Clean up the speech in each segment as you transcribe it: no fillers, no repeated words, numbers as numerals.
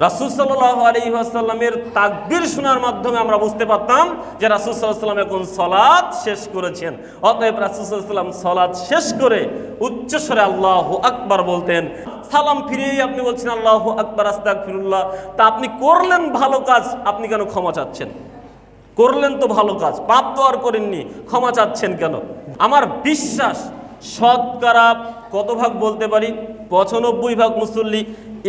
রাসূল সাল্লাল্লাহু আলাইহি ওয়াসাল্লামের তাকবীর শোনার মাধ্যমে আমরা বুঝতে পারতাম যে রাসূল সাল্লাল্লাহু আলাইহি ওয়াসাল্লাম এখন সালাত শেষ করেছেন। অতএব রাসূল সাল্লাল্লাহু আলাইহি ওয়াসাল্লাম সালাত শেষ করে উচ্চস্বরে আল্লাহু আকবার বলতেন। সালাম ফিরিয়েই আপনি বলছেন আল্লাহু আকবার আস্তাগফিরুল্লাহ। তা আপনি করলেন ভালো কাজ, আপনি কেন ক্ষমা চাচ্ছেন? করলেন তো ভালো কাজ, পাপ তো আর করেননি, ক্ষমা চাচ্ছেন কেন? আমার বিশ্বাস শতকরা কত ভাগ বলতে পারি, ৯৫ ভাগ মুসল্লি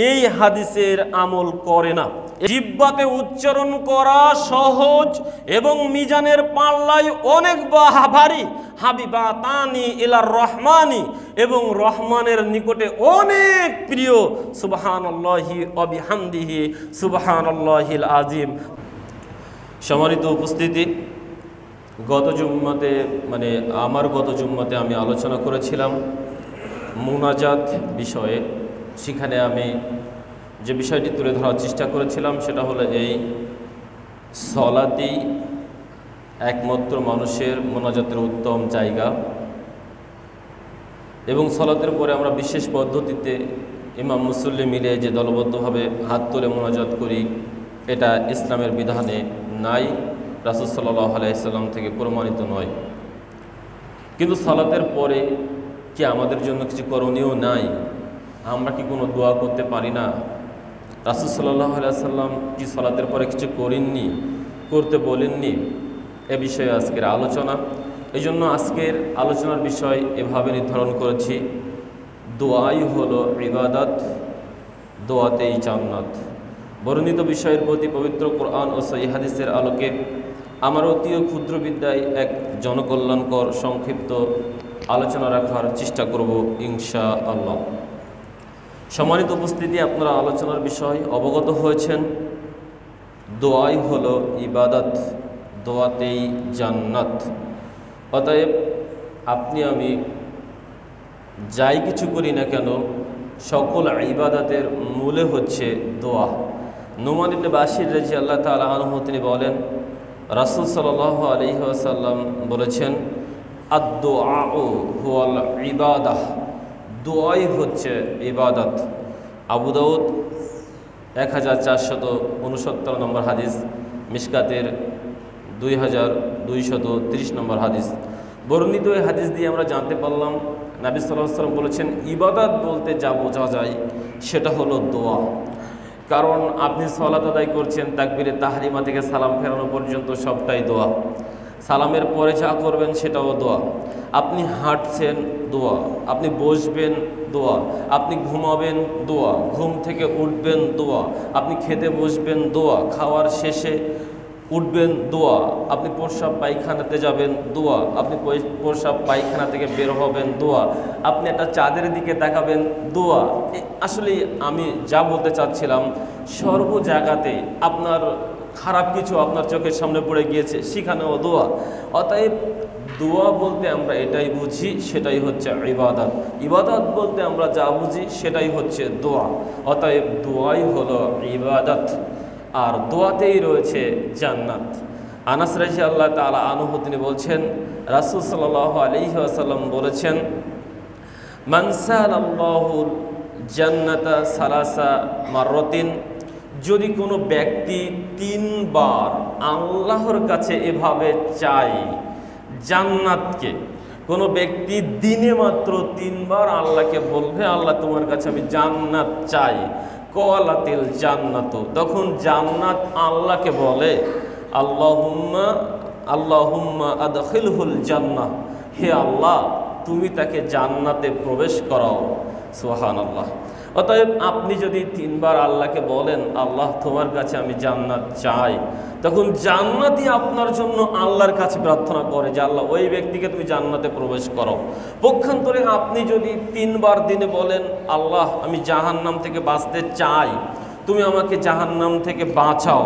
এই হাদিসের আমল করে না। জিহ্বাতে উচ্চারণ করা সহজ এবং মিজানের পাল্লায় অনেক ভারী। হাবিবাতানি ইলার রহমানি, এবং রহমানের নিকটে অনেক প্রিয়। সুবহানাল্লাহি ওয়া বিহামদিহি সুবহানাল্লাহিল আযীম। সম্মানিত উপস্থিতি, গত জুম্মাতে আমার গত জুম্মাতে আমি আলোচনা করেছিলাম মুনাজাত বিষয়ে। সেখানে আমি যে বিষয়টি তুলে ধরার চেষ্টা করেছিলাম সেটা হলো এই, সলাতই একমাত্র মানুষের মুনাজাতের উত্তম জায়গা, এবং সলাতের পরে আমরা বিশেষ পদ্ধতিতে ইমাম মুসল্লি মিলে যে দলবদ্ধভাবে হাত তুলে মুনাজাত করি, এটা ইসলামের বিধানে নাই, রাসূল সাল্লাল্লাহু আলাইহি সাল্লাম থেকে প্রমাণিত নয়। কিন্তু সালাতের পরে কি আমাদের জন্য কিছু করণীয় নাই? আমরা কি কোনো দোয়া করতে পারি না? রাসূল সাল্লাল্লাহু আলাইহি সাল্লাম কি সালাতের পরে কিছু করেননি, করতে বলেননি? এ বিষয়ে আজকের আলোচনা। এই জন্য আজকের আলোচনার বিষয় এভাবে নির্ধারণ করেছি, দোয়াই হলো ইবাদত, দোয়াতেই জান্নাত। বর্ণিত বিষয়ের প্রতি পবিত্র কোরআন ও সহিহ হাদিসের আলোকে আমার অতি ক্ষুদ্র বিদ্যায় এক জনকল্যাণকর সংক্ষিপ্ত আলোচনা রাখার চেষ্টা করব ইনশাআল্লাহ। সম্মানিত উপস্থিতি, আপনারা আলোচনার বিষয় অবগত হয়েছেন। দোয়াই হলো ইবাদত, দোয়াতেই জান্নাত। অতএব আপনি আমি যাই কিছু করি না কেন, সকল ইবাদতের মূলে হচ্ছে দোয়া। নুমান ইবনে বাশির রাদিয়াল্লাহু তাআলা আনহু তিনি বলেন, রাসূল সাল্লাল্লাহু আলাইহি ওয়াসাল্লাম বলেছেন, আদ-দুআউ হুয়াল ইবাদাহ, দোয়াই হচ্ছে ইবাদত। আবু দাউদ 1469 নম্বর হাদিস, মিশকাতের 2230 নম্বর হাদিস। বর্ণিত এই হাদিস দিয়ে আমরা জানতে পারলাম নবী সাল্লাল্লাহু আলাইহি ওয়াসাল্লাম বলেছেন, ইবাদত বলতে যা বোঝা যায় সেটা হলো দোয়া। কারণ আপনি সালাত আদায় করছেন, তাকবীরে তাহরিমা থেকে সালাম ফেরানো পর্যন্ত সবটাই দোয়া। সালামের পরে যা করবেন সেটাও দোয়া। আপনি হাঁটছেন, দোয়া। আপনি বসবেন, দোয়া। আপনি ঘুমাবেন, দোয়া। ঘুম থেকে উঠবেন, দোয়া। আপনি খেতে বসবেন, দোয়া। খাওয়ার শেষে উঠবেন, দোয়া। আপনি প্রস্রাব পায়খানাতে যাবেন, দোয়া। আপনি প্রস্রাব পায়খানা থেকে বের হবেন, দোয়া। আপনি একটা চাঁদের দিকে তাকাবেন, দোয়া। আসলে আমি যা বলতে চাচ্ছিলাম, সর্ব জায়গাতে আপনার খারাপ কিছু আপনার চোখের সামনে পড়ে গিয়েছে, সেখানেও দোয়া। অতএব দোয়া বলতে আমরা এটাই বুঝি, সেটাই হচ্ছে ইবাদত। ইবাদত বলতে আমরা যা বুঝি সেটাই হচ্ছে দোয়া। অতএব দোয়াই হলো ইবাদত, আর দোয়াতেই রয়েছে জান্নাত। আনাস রাদিয়াল্লাহু তাআলা আনহু তিনি বলছেন, রাসূল সাল্লাল্লাহু আলাইহি ওয়াসাল্লাম বলেছেন, মান সালাল্লাহুল জান্নাতা সালাসা মাররাতিন, যদি কোনো ব্যক্তি 3 বার আল্লাহর কাছে এভাবে চায় জান্নাতকে, কোনো ব্যক্তি দিনে মাত্র 3 বার আল্লাহকে বলবে, আল্লাহ তোমার কাছে আমি জান্নাত চাই, কলাতিল জান্নাত, তখন জান্নাত আল্লাহকে বলে, আল্লাহুম্মা আল্লাহুম্মা আদখিলহুল জান্নাহ, হে আল্লাহ তুমি তাকে জান্নাতে প্রবেশ করাও। সুবহানাল্লাহ। অতএব আপনি যদি 3 বার আল্লাহকে বলেন, আল্লাহ তোমার কাছে আমি জান্নাত চাই, তখন জান্নাতই আপনার জন্য আল্লাহর কাছে প্রার্থনা করে যে আল্লাহ ওই ব্যক্তিকে তুমি জান্নাতে প্রবেশ করো। পক্ষান্তরে আপনি যদি 3 বার দিনে বলেন, আল্লাহ আমি জাহান্নাম থেকে বাঁচতে চাই, তুমি আমাকে জাহান্নাম থেকে বাঁচাও,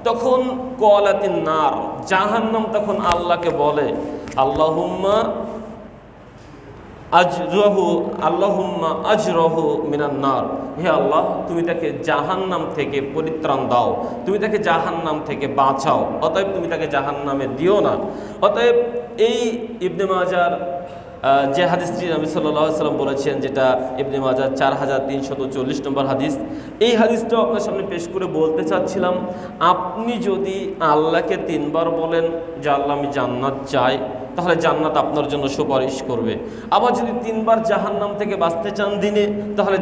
তখন কলাতিন নার, জাহান্নাম তখন আল্লাহকে বলে, আল্লাহুম্মা আল্লাহুম্মা আজরহু মিনান নার, হে আল্লাহ তুমি তাকে জাহান্নাম থেকে পরিত্রাণ দাও, তুমি তাকে জাহান্নাম থেকে বাঁচাও, অতএব তুমি তাকে জাহান্নামে দিও না। অতএব এই ইবনে মাজার যে হাদিসটি নবী সাল্লাল্লাহু আলাইহি ওয়াসাল্লাম বলেছেন, যেটা ইবনে মাজাহ 4340 নম্বর হাদিস, এই হাদিসটাও আপনার সামনে পেশ করে বলতে চাচ্ছিলাম, আপনি যদি আল্লাহকে 3 বার বলেন যে আল্লাহ আমি জান্নাত চাই, তাহলে জান্নাত আপনার জন্য সুপারিশ করবে। আবার যদি 3 বার জাহান্নাম থেকে বাঁচতে চান দিনে, তাহলে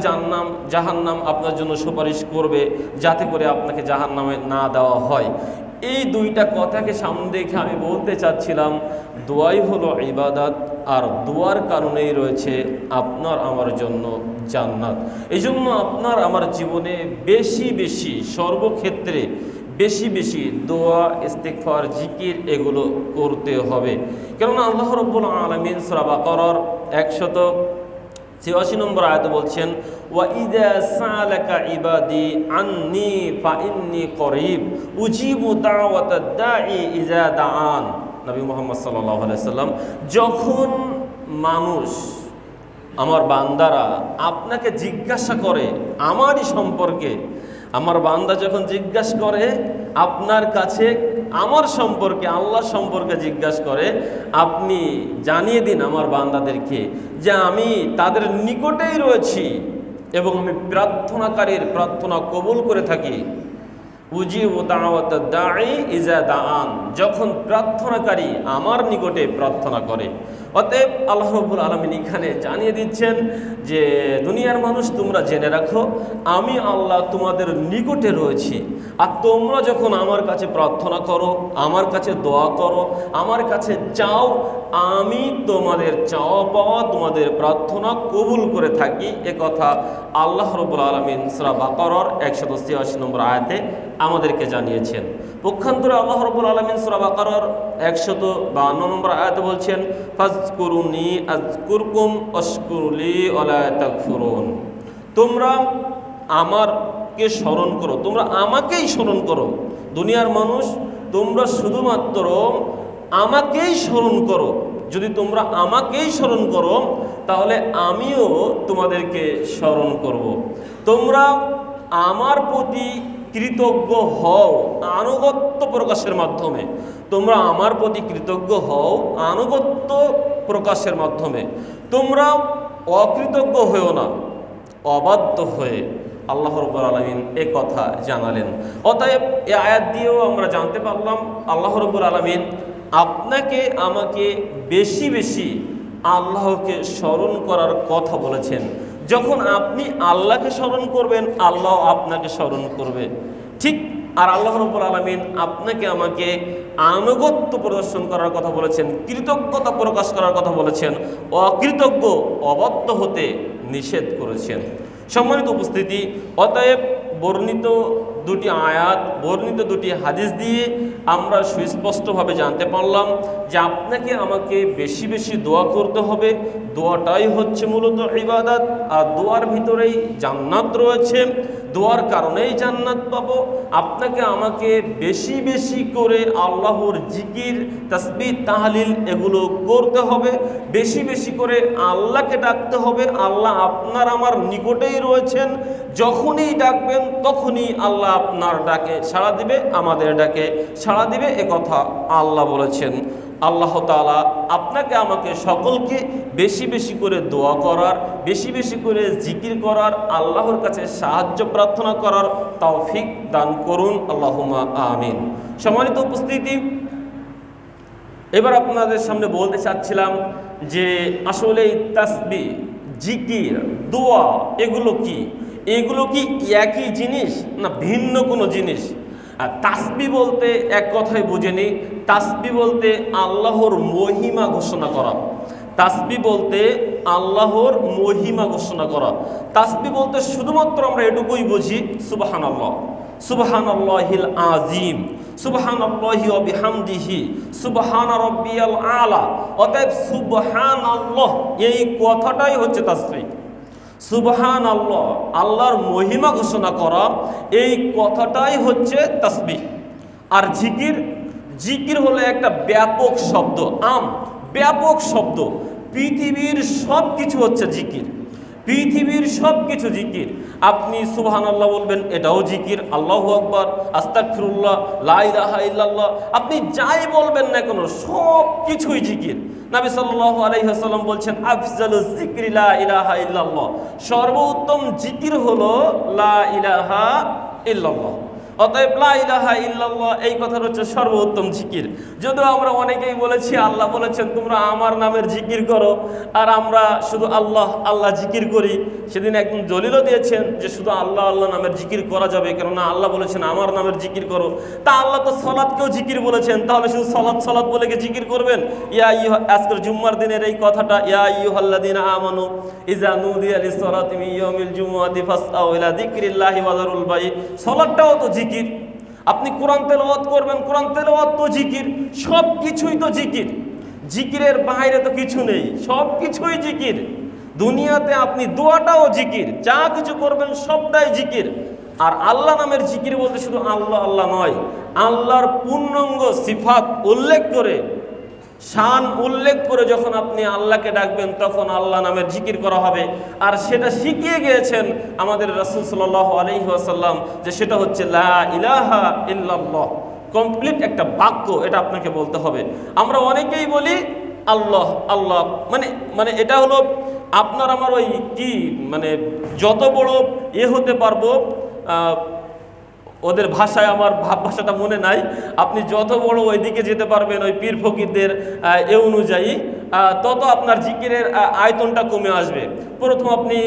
জাহান্নাম আপনার জন্য সুপারিশ করবে, যাতে করে আপনাকে জাহান্নামে না দেওয়া হয়। এই দুইটা কথাকে সামনে রেখে আমি বলতে চাচ্ছিলাম, দোয়াই হলো ইবাদত, আর দোয়ার কারণেই রয়েছে আপনার আমার জন্য জান্নাত। এই জন্য আপনার আমার জীবনে বেশি বেশি, সর্বক্ষেত্রে বেশি বেশি দোয়া, ইস্তিগফার, জিকির এগুলো করতে হবে। কেননা আল্লাহ রাব্বুল আলামিন সূরা বাকারার 186 নম্বর আয়াতে বলছেন, ওয়া ইযা সালাকা ইবাদি আন্নী ফাইন্নী করিব উজিবু দাওয়াতাদ দাঈ ইযা দাআন। নবী মুহাম্মদ সাল্লাল্লাহু আলাইহি সাল্লাম, যখন মানুষ, আমার বান্দারা আপনাকে জিজ্ঞাসা করে আমারই সম্পর্কে, আমার বান্দা যখন জিজ্ঞাসা করে আপনার কাছে আমার সম্পর্কে, আল্লাহ সম্পর্কে জিজ্ঞাসা করে, আপনি জানিয়ে দিন আমার বান্দাদেরকে যে আমি তাদের নিকটেই রয়েছি এবং আমি প্রার্থনাকারীর প্রার্থনা কবুল করে থাকি। উজিবু দাওয়াতাদ দাঈ ইযা দাআন, যখন প্রার্থনাকারী আমার নিকটে প্রার্থনা করে। অতএব আল্লাহ রাব্বুল আলামিন এখানে জানিয়ে দিচ্ছেন যে দুনিয়ার মানুষ, তোমরা জেনে রাখো আমি আল্লাহ তোমাদের নিকটে রয়েছি, আর তোমরা যখন আমার কাছে প্রার্থনা করো, আমার কাছে দোয়া করো, আমার কাছে চাও, আমি তোমাদের চাওয়া পাওয়া, তোমাদের প্রার্থনা কবুল করে থাকি। এ কথা আল্লাহ রাব্বুল আলামিন সূরা বাকারার 186 নম্বর আয়াতে আমাদেরকে জানিয়েছেন। পক্ষান্তরে আল্লাহ রাব্বুল আলামিন সূরা বাকারার 152 নম্বর আয়াতে বলছেন, ফাজকুরুনি আযকুরকুম ওয়াশকুরুলি ওয়ালা তাকফুরুন। তোমরা আমাকে স্মরণ করো, তোমরা আমাকেই স্মরণ করো। দুনিয়ার মানুষ, তোমরা শুধুমাত্র আমাকেই স্মরণ করো। যদি তোমরা আমাকেই স্মরণ করো, তাহলে আমিও তোমাদেরকে স্মরণ করব। তোমরা আমার প্রতি কৃতজ্ঞ হও আনুগত্য প্রকাশের মাধ্যমে। তোমরা আমার প্রতি কৃতজ্ঞ হও আনুগত্য প্রকাশের মাধ্যমে। তোমরা অকৃতজ্ঞ হয়েও না, অবাধ্য হয়ে। আল্লাহ রাব্বুল আলামিন এ কথা জানালেন। অতএব এই আয়াত দিয়েও আমরা জানতে পারলাম, আল্লাহ রাব্বুল আলামিন আপনাকে আমাকে বেশি বেশি আল্লাহকে স্মরণ করার কথা বলেছেন। যখন আপনি আল্লাহকে স্মরণ করবেন, আল্লাহ আপনাকে স্মরণ করবে। ঠিক আর আল্লাহ রাব্বুল আলামিন আপনাকে আমাকে আনুগত্য প্রদর্শন করার কথা বলেছেন, কৃতজ্ঞতা প্রকাশ করার কথা বলেছেন, অকৃতজ্ঞ অবাধ্য হতে নিষেধ করেছেন। সম্মানিত উপস্থিতি, অতএব বর্ণিত দুটি আয়াত, বর্ণিত দুটি হাদিস দিয়ে আমরা সুস্পষ্টভাবে জানতে পারলাম যে আপনাকে আমাকে বেশি বেশি দোয়া করতে হবে। দোয়াটাই হচ্ছে মূলত ইবাদত, আর দোয়ার ভিতরেই জান্নাত রয়েছে। দোয়ার কারণেই জান্নাত পাবো। আপনাকে আমাকে বেশি বেশি করে আল্লাহর জিকির, তাসবিহ, তাহলিল এগুলো করতে হবে। বেশি বেশি করে আল্লাহকে ডাকতে হবে। আল্লাহ আপনার আমার নিকটেই রয়েছেন। যখনই ডাকবেন তখনই আল্লাহ আপনার ডাকে সাড়া দিবে, আমাদের ডাকে সাড়া দিবে। এ কথা আল্লাহ বলেছেন। আল্লাহ তাআলা আপনাকে আমাকে সকলকে বেশি বেশি করে দোয়া করার, বেশি বেশি করে জিকির করার, আল্লাহর কাছে সাহায্য প্রার্থনা করার তৌফিক দান করুন। আল্লাহুম্মা আমিন। সম্মানিত উপস্থিতি, এবার আপনাদের সামনে বলতে চাচ্ছিলাম যে আসলে এই তাসবিহ, জিকির, দোয়া এগুলো কি? এগুলো কি একই জিনিস না ভিন্ন কোনো জিনিস? আর তাসবিহ বলতে এক কথায় বুঝে নিই, তাসবিহ বলতে আল্লাহর মহিমা ঘোষণা করা। তাসবিহ বলতে আল্লাহর মহিমা ঘোষণা করা। তাসবিহ বলতে শুধুমাত্র আমরা এটুকুই বুঝি, সুবহানাল্লাহ, সুবহানাল্লাহিল আযীম, সুবহানাল্লাহি ওয়া বিহামদিহি, সুবহান রাব্বিয়াল আলা। অতএব সুবহানাল্লাহ এই কথাটাই হচ্ছে তাসবিহ। সুবহানাল্লাহ, আল্লাহর মহিমা ঘোষণা করা, এই কথাটাই হচ্ছে তাসবিহ। আর জিকির, জিকির হলো একটা ব্যাপক শব্দ, ব্যাপক শব্দ। পৃথিবীর সব কিছু হচ্ছে জিকির। পৃথিবীর সব কিছু জিকির। আপনি সুবহানাল্লাহ বলবেন, এটাও জিকির। আল্লাহু আকবার, আস্তাগফিরুল্লাহ, লা ইলাহা ইল্লাল্লাহ, আপনি যাই বলবেন না কেন সব কিছুই জিকির। নবী সাল্লাল্লাহু আলাইহি ওয়াসাল্লাম বলছেন, আফজালুজ যিকরি লা ইলাহা ইল্লাল্লাহ, সর্বোত্তম জিকির হলো লা ইলাহা ইল্লাল্লাহ। অতএব লা ইলাহা ইল্লাল্লাহ এই কথাটা হচ্ছে সর্বোত্তম জিকির। যদিও আমরা অনেকেই বলেছি, আল্লাহ বলেছেন তোমরা আমার নামের জিকির করো, আর আমরা শুধু আল্লাহ আল্লাহ জিকির করি। সেদিন একদম দলিলও দিয়েছেন যে শুধু আল্লাহ আল্লাহ নামের জিকির করা যাবে, কেননা আল্লাহ বলেছেন আমার নামের জিকির করো। তা আল্লাহ তো সলাৎকেও জিকির বলেছেন, তাহলে শুধু সলাৎ সলাৎ বলে কি জিকির করবেন? আজকের জুম্মার দিনের এই কথাটা, ইয়া আইয়ুহাল্লাযীনা আমানু ইযা নুদিয়া লিস-সালাতি মিন ইয়াউমিল জুমুআতি ফাসআউ ইলা যিকরিল্লাহি ওয়া যারুল বাই, সলাৎটাও তো জিকির। আপনি কোরআন তেলাওয়াত করবেন, কোরআন তেলাওয়াত তো জিকির। সব কিছুই তো জিকির, জিকিরের বাইরে তো কিছু নেই, সব কিছুই জিকির। দুনিয়াতে আপনি দোয়াটাও জিকির, যা কিছু করবেন সবটাই জিকির। আর আল্লাহ নামের জিকির বলতে শুধু আল্লাহ আল্লাহ নয়, আল্লাহর পূর্ণাঙ্গ সিফাত উল্লেখ করে, শান উল্লেখ করে যখন আপনি আল্লাহকে ডাকবেন তখন আল্লাহ নামের জিকির করা হবে। আর সেটা শিখিয়ে গিয়েছেন আমাদের রাসূল সাল্লাল্লাহু আলাইহি ওয়াসাল্লাম, যে সেটা হচ্ছে লা ইলাহা ইল্লাল্লাহ, কমপ্লিট একটা বাক্য, এটা আপনাকে বলতে হবে। আমরা অনেকেই বলি আল্লাহ আল্লাহ, মানে এটা হলো আপনার আমার ওই কি মানে যত বড় হতে পারবো, ওদের ভাষায়, আমার ভাষাটা মনে নাই, আপনি যত বড় ওইদিকে যেতে পারবেন ওই পীর ফকিরদের এ অনুযায়ী, তত আপনার জিকিরের আয়তনটা কমে আসবে। প্রথম আপনি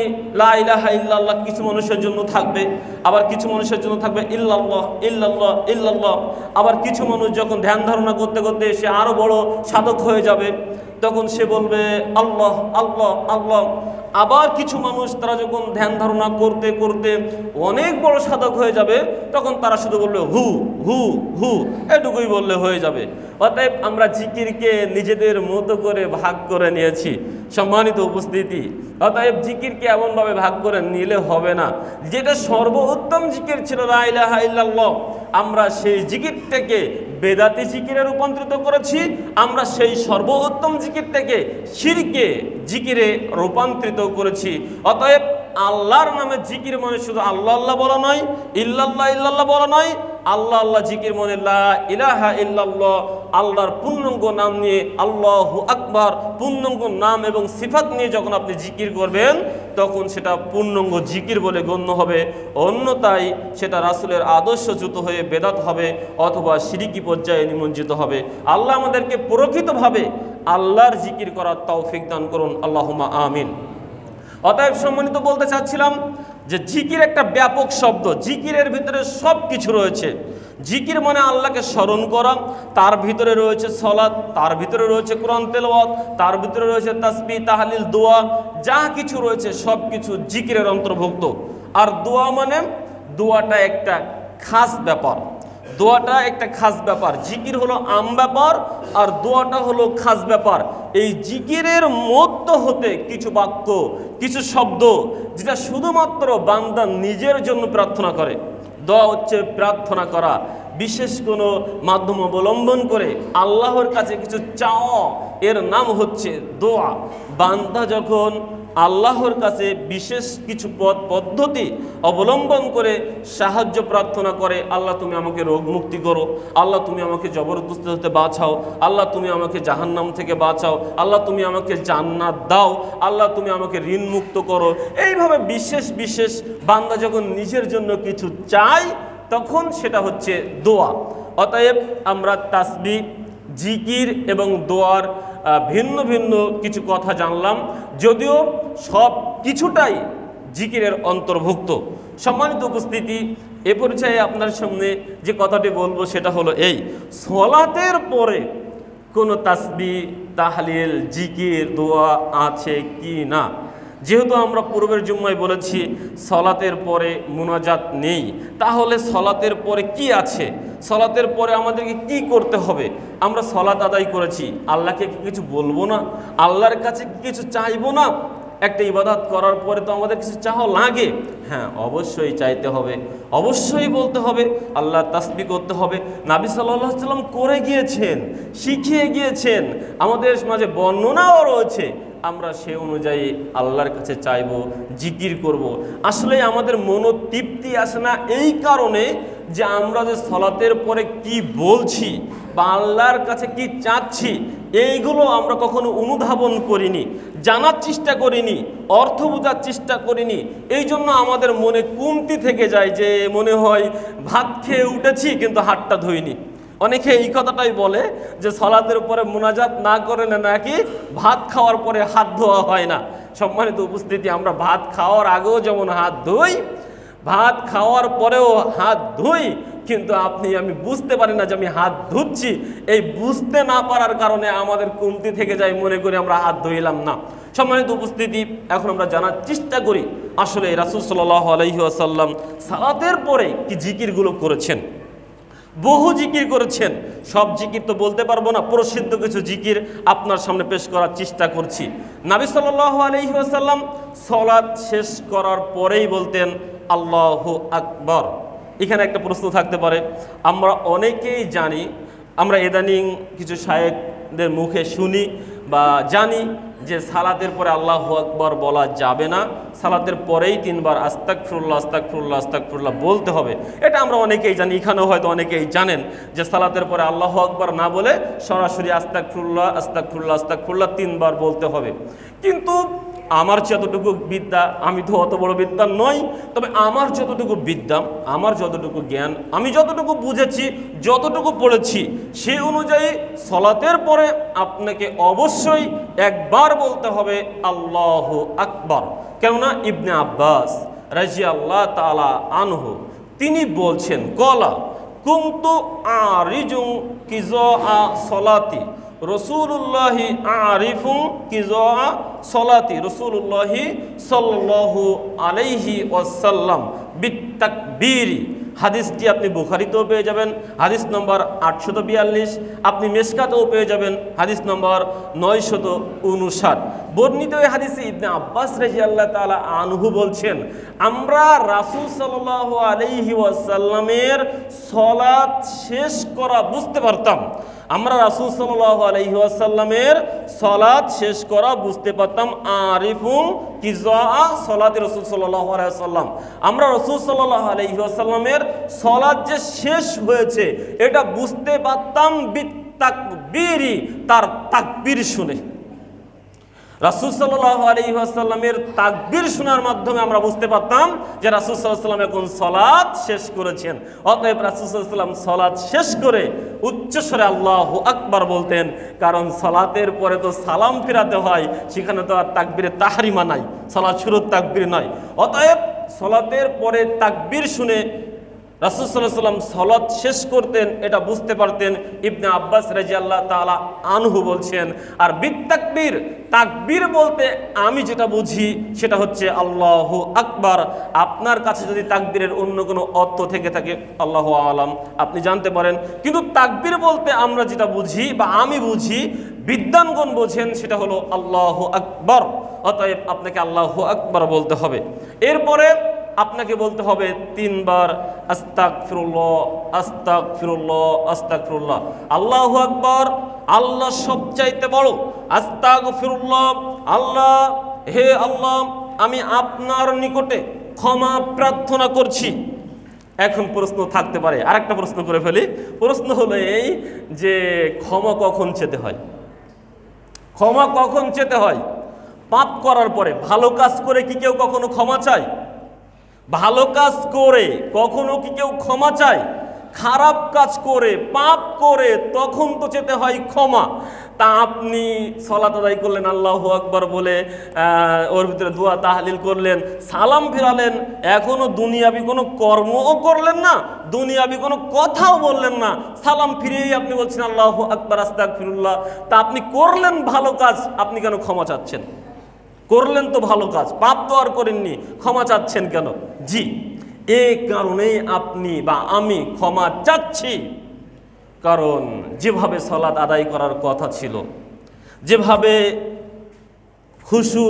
লা ইলাহা ইল্লাল্লাহ কিছু মানুষের জন্য থাকবে, আবার কিছু মানুষের জন্য থাকবে ইল্লাল্লাহ ইল্লাল্লাহ ইল্লাল্লাহ। আবার কিছু মানুষ যখন ধ্যান ধারণা করতে করতে সে আরও বড় সাধক হয়ে যাবে, তখন সে বলবে আল্লাহ আল্লাহ আল্লাহ। আবার কিছু মানুষ তারা যখন ধ্যান ধারণা করতে করতে অনেক বড় সাধক হয়ে যাবে, তখন তারা শুধু বলবে হু হু হু, এটুকুই বললে হয়ে যাবে। অতএব আমরা জিকিরকে নিজেদের মতো করে ভাগ করে নিয়েছি, সম্মানিত উপস্থিতি। অতএব জিকিরকে এমনভাবে ভাগ করে নিলে হবে না। যেটা সর্বোত্তম জিকির ছিল লা ইলাহা ইল্লাল্লাহ, আমরা সেই জিকিরটাকে বেদাতি জিকিরে রূপান্তরিত করেছি। আমরা সেই সর্বোত্তম জিকিরটাকে শিরকে জিকিরে রূপান্তরিত করেছি। অতএব আল্লাহর নামে জিকির মানে শুধু আল্লাহ আল্লাহ বলা নয়, ইল্লাল্লাহ ইল্লাল্লাহ বলা নয়, আল্লাহ আল্লাহ জিকির মানে লা ইলাহা ইল্লাল্লাহ, আল্লাহর পূর্ণাঙ্গ নাম নিয়ে, আল্লাহু আকবার পূর্ণাঙ্গ নাম এবং সিফাত নিয়ে যখন আপনি জিকির করবেন তখন সেটা পূর্ণাঙ্গ জিকির বলে গণ্য হবে। অন্যথায় সেটা রাসূলের আদর্শচ্যুত হয়ে বেদাত হবে অথবা শিরকি পর্যায়ে নিমজ্জিত হবে। আল্লাহ আমাদেরকে প্রকৃতভাবে আল্লাহর জিকির করার তৌফিক দান করুন, আল্লাহুম্মা আমিন। অতএব সম্মানিত বলতে চাচ্ছিলাম যে জিকির একটা ব্যাপক শব্দ, জিকিরের ভিতরে সব কিছু রয়েছে। জিকির মানে আল্লাহকে স্মরণ করা, তার ভিতরে রয়েছে সলাত, তার ভিতরে রয়েছে কোরআন তেলাওয়াত, তার ভিতরে রয়েছে তাসবিহ তাহলিল দোয়া, যা কিছু রয়েছে সব কিছু জিকিরের অন্তর্ভুক্ত। আর দোয়া মানে দোয়াটা একটা খাস ব্যাপার, দোয়াটা একটা খাস ব্যাপার। জিকির হলো আম ব্যাপার আর দোয়াটা হলো খাস ব্যাপার। এই জিকিরের মধ্য হতে কিছু বাক্য, কিছু শব্দ যেটা শুধুমাত্র বান্দা নিজের জন্য প্রার্থনা করে। দোয়া হচ্ছে প্রার্থনা করা, বিশেষ কোনো মাধ্যম অবলম্বন করে আল্লাহর কাছে কিছু চাওয়া, এর নাম হচ্ছে দোয়া। বান্দা যখন আল্লাহর কাছে বিশেষ কিছু পদ্ধতি অবলম্বন করে সাহায্য প্রার্থনা করে, আল্লাহ তুমি আমাকে রোগ মুক্তি করো, আল্লাহ তুমি আমাকে জবরদস্তি হতে বাঁচাও, আল্লাহ তুমি আমাকে জাহান্নাম থেকে বাঁচাও, আল্লাহ তুমি আমাকে জান্নাত দাও, আল্লাহ তুমি আমাকে ঋণ মুক্ত করো, এইভাবে বিশেষ বিশেষ বান্দা যখন নিজের জন্য কিছু চাই তখন সেটা হচ্ছে দোয়া। অতএব আমরা তাসবিহ, জিকির এবং দোয়ার ভিন্ন ভিন্ন কিছু কথা জানলাম, যদিও সব কিছুটাই জিকিরের অন্তর্ভুক্ত। সম্মানিত উপস্থিতি, এ পরিচয়ে আপনার সামনে যে কথাটি বলবো সেটা হলো এই, সলাতের পরে কোনো তাসবিহ তাহলিল জিকির দোয়া আছে কি না। যেহেতু আমরা পূর্বের জুম্মায় বলেছি সলাতের পরে মুনাজাত নেই, তাহলে সলাতের পরে কি আছে, সলাতের পরে আমাদেরকে কি করতে হবে। আমরা সলাত আদায় করেছি, আল্লাহকে কি কিছু বলবো না, আল্লাহর কাছে কি কিছু চাইবো না। একটা ইবাদত করার পরে তো আমাদের কিছু চাওয়া লাগে, হ্যাঁ অবশ্যই চাইতে হবে, অবশ্যই বলতে হবে, আল্লাহ তাসবিহ করতে হবে। নবী সাল্লাল্লাহু আলাইহি সাল্লাম করে গিয়েছেন, শিখিয়ে গিয়েছেন, আমাদের মাঝে বর্ণনাও রয়েছে আমরা সে অনুযায়ী আল্লাহর কাছে চাইব, জিকির করব। আসলে আমাদের মনোতৃপ্তি আসে না এই কারণে যে আমরা যে সালাতের পরে কি বলছি বা আল্লাহর কাছে কি চাচ্ছি এইগুলো আমরা কখনো অনুধাবন করিনি, জানার চেষ্টা করিনি, অর্থ বোঝার চেষ্টা করিনি। এই জন্য আমাদের মনে কমতি থেকে যায়, যে মনে হয় ভাত খেয়ে উঠেছি কিন্তু হাতটা ধুইনি। অনেকে এই কথাটাই বলে যে সালাতের উপরে মুনাজাত না করে নাকি ভাত খাওয়ার পরে হাত ধোয়া হয় না। সম্মানিত উপস্থিতি, আমরা ভাত খাওয়ার আগেও যেমন হাত ধুই, ভাত খাওয়ার পরেও হাত ধুই, কিন্তু আমি বুঝতে পারি না যে আমি হাত ধুচ্ছি। এই বুঝতে না পারার কারণে আমাদের কমতি থেকে যায়, মনে করি আমরা হাত ধুইলাম না। সম্মানিত উপস্থিতি, এখন আমরা জানার চেষ্টা করি আসলে রাসূল সাল্লাল্লাহু আলাইহি ওয়াসাল্লাম সালাতের পরে কি জিকিরগুলো করেছেন। বহু জিকির করেছেন, সব জিকির তো বলতে পারবো না, প্রসিদ্ধ কিছু জিকির আপনার সামনে পেশ করার চেষ্টা করছি। নবী সাল্লাল্লাহু আলাইহি ওয়াসাল্লাম সালাত শেষ করার পরেই বলতেন আল্লাহু আকবার। এখানে একটা প্রশ্ন থাকতে পারে, আমরা অনেকেই জানি, আমরা ইদানিং কিছু শায়েখদের মুখে শুনি বা জানি যে সালাতের পরে আল্লাহু আকবার বলা যাবে না, সালাতের পরেই 3 বার আস্তাগফিরুল্লাহ আস্তাগফিরুল্লাহ আস্তাগফিরুল্লাহ বলতে হবে। এটা আমরা অনেকেই জানি, এখানেও হয়তো অনেকেই জানেন যে সালাতের পরে আল্লাহু আকবার না বলে সরাসরি আস্তাগফিরুল্লাহ আস্তাগফিরুল্লাহ আস্তাগফিরুল্লাহ 3 বার বলতে হবে। কিন্তু আমার যতটুকু বিদ্যা, আমি তো অত বড় বিদ্যা নই, তবে আমার যতটুকু বিদ্যা, আমার যতটুকু জ্ঞান, আমি যতটুকু বুঝেছি, যতটুকু পড়েছি, সেই অনুযায়ী সালাতের পরে আপনাকে অবশ্যই একবার বলতে হবে আল্লাহু আকবার। কেননা ইবনে আব্বাস রাদিয়াল্লাহু তাআলা আনহু তিনি বলছেন, কলা কুনতু আরিজু কিজা সলাতি রসুল্লাহি আরিফু কিজা সলাতি রসুল্লাহি সাল্লাল্লাহু আলাইহি ওয়াসাল্লাম বিত্তাকবীরি। হাদিসটি আপনি বুখারীতেও পেয়ে যাবেন, হাদিস নম্বর 842, আপনি মিশকাতেও পেয়ে যাবেন, হাদিস নম্বর 959। বর্ণিত এই হাদিসে ইবনে আব্বাস রাদিয়াল্লাহু তাআলা আনহু বলছেন, আমরা রাসূল সাল্লাল্লাহু আলাইহি ওয়াসাল্লামের সালাত শেষ করা বুঝতে পারতাম, আমরা রাসূল সাল্লাল্লাহু আলাইহি ওয়াসাল্লামের সালাত শেষ করা বুঝতে পারতাম। আরিফুন কিজা সালাতি রাসূল সাল্লাল্লাহু আলাইহি ওয়াসাল্লাম, আমরা রাসূল সাল্লাল্লাহু আলাইহি ওয়াসাল্লামের সালাত যে শেষ হয়েছে এটা বুঝতে পারতাম বিত্তাকবীরি, তার তাকবীর শুনে। রাসূল সাল্লাল্লাহু আলাইহি ওয়াসাল্লামের তাকবীর শোনার মাধ্যমে আমরা বুঝতে পারতাম যে রাসূল সাল্লাল্লাহু আলাইহি ওয়াসাল্লাম এখন সালাত শেষ করেছেন। অতএব রাসূল সাল্লাল্লাহু আলাইহি ওয়াসাল্লাম সালাত শেষ করে উচ্চস্বরে আল্লাহু আকবার বলতেন, কারণ সালাতের পরে তো সালাম ফিরাতে হয়, সেখানে তো আর তাকবীরে তাহরিমা নাই, সালাত শুরুর তাকবীর নয়। অতএব সালাতের পরে তাকবীর শুনে রাসূল সাল্লাল্লাহু আলাইহি ওয়াসাল্লাম সালাত শেষ করতেন, এটা বুঝতে পারতেন। ইবনে আব্বাস রাদিয়াল্লাহু তাআলা আনহু বলছেন, আর বিত্তাকবীর, তাকবীর বলতে আমি যেটা বুঝি সেটা হচ্ছে আল্লাহু আকবার। আপনার কাছে যদি তাকবীরের অন্য কোনো অর্থ থেকে থাকে আল্লাহু আলাম, আপনি জানতে পারেন, কিন্তু তাকবীর বলতে আমরা যেটা বুঝি বা আমি বুঝি, বিদ্বানগণ বোঝেন, সেটা হলো আল্লাহু আকবার। অতএব আপনাকে আল্লাহু আকবার বলতে হবে। এরপরে আপনাকে বলতে হবে 3 বার আস্তাগফিরুল্লাহ আস্তাগফিরুল্লাহ আস্তাগফিরুল্লাহ। আল্লাহু আকবার, আল্লাহ সবচাইতে বড়। আস্তাগফিরুল্লাহ, আল্লাহ, হে আল্লাহ, আমি আপনার নিকটে ক্ষমা প্রার্থনা করছি। এখন প্রশ্ন থাকতে পারে, আরেকটা প্রশ্ন করে ফেলি। প্রশ্ন হলো এই যে ক্ষমা কখন চেতে হয়? ক্ষমা কখন চেতে হয়? পাপ করার পরে। ভালো কাজ করে কি কেউ কখনো ক্ষমা চায়? ভালো কাজ করে কখনো কি কেউ ক্ষমা চায়? খারাপ কাজ করে, পাপ করে, তখন তো চেতে হয় ক্ষমা। তা আপনি সালাত আদায় করলেন আল্লাহু আকবার বলে, ওর ভিতরে দোয়া তাহলিল করলেন, সালাম ফিরালেন, এখনো দুনিয়াবি কোনো কর্মও করলেন না, দুনিয়াবি কোনো কথাও বললেন না, সালাম ফিরিয়েই আপনি বলছেন আল্লাহু আকবার আস্তাগফিরুল্লাহ। তা আপনি করলেন ভালো কাজ, আপনি কেন ক্ষমা চাচ্ছেন? করলেন তো ভালো কাজ, পাপ তো আর করেননি, ক্ষমা চাচ্ছেন কেন? জি, এই কারণেই আপনি বা আমি ক্ষমা চাচ্ছি, কারণ যেভাবে সালাত আদায় করার কথা ছিল, যেভাবে খুশু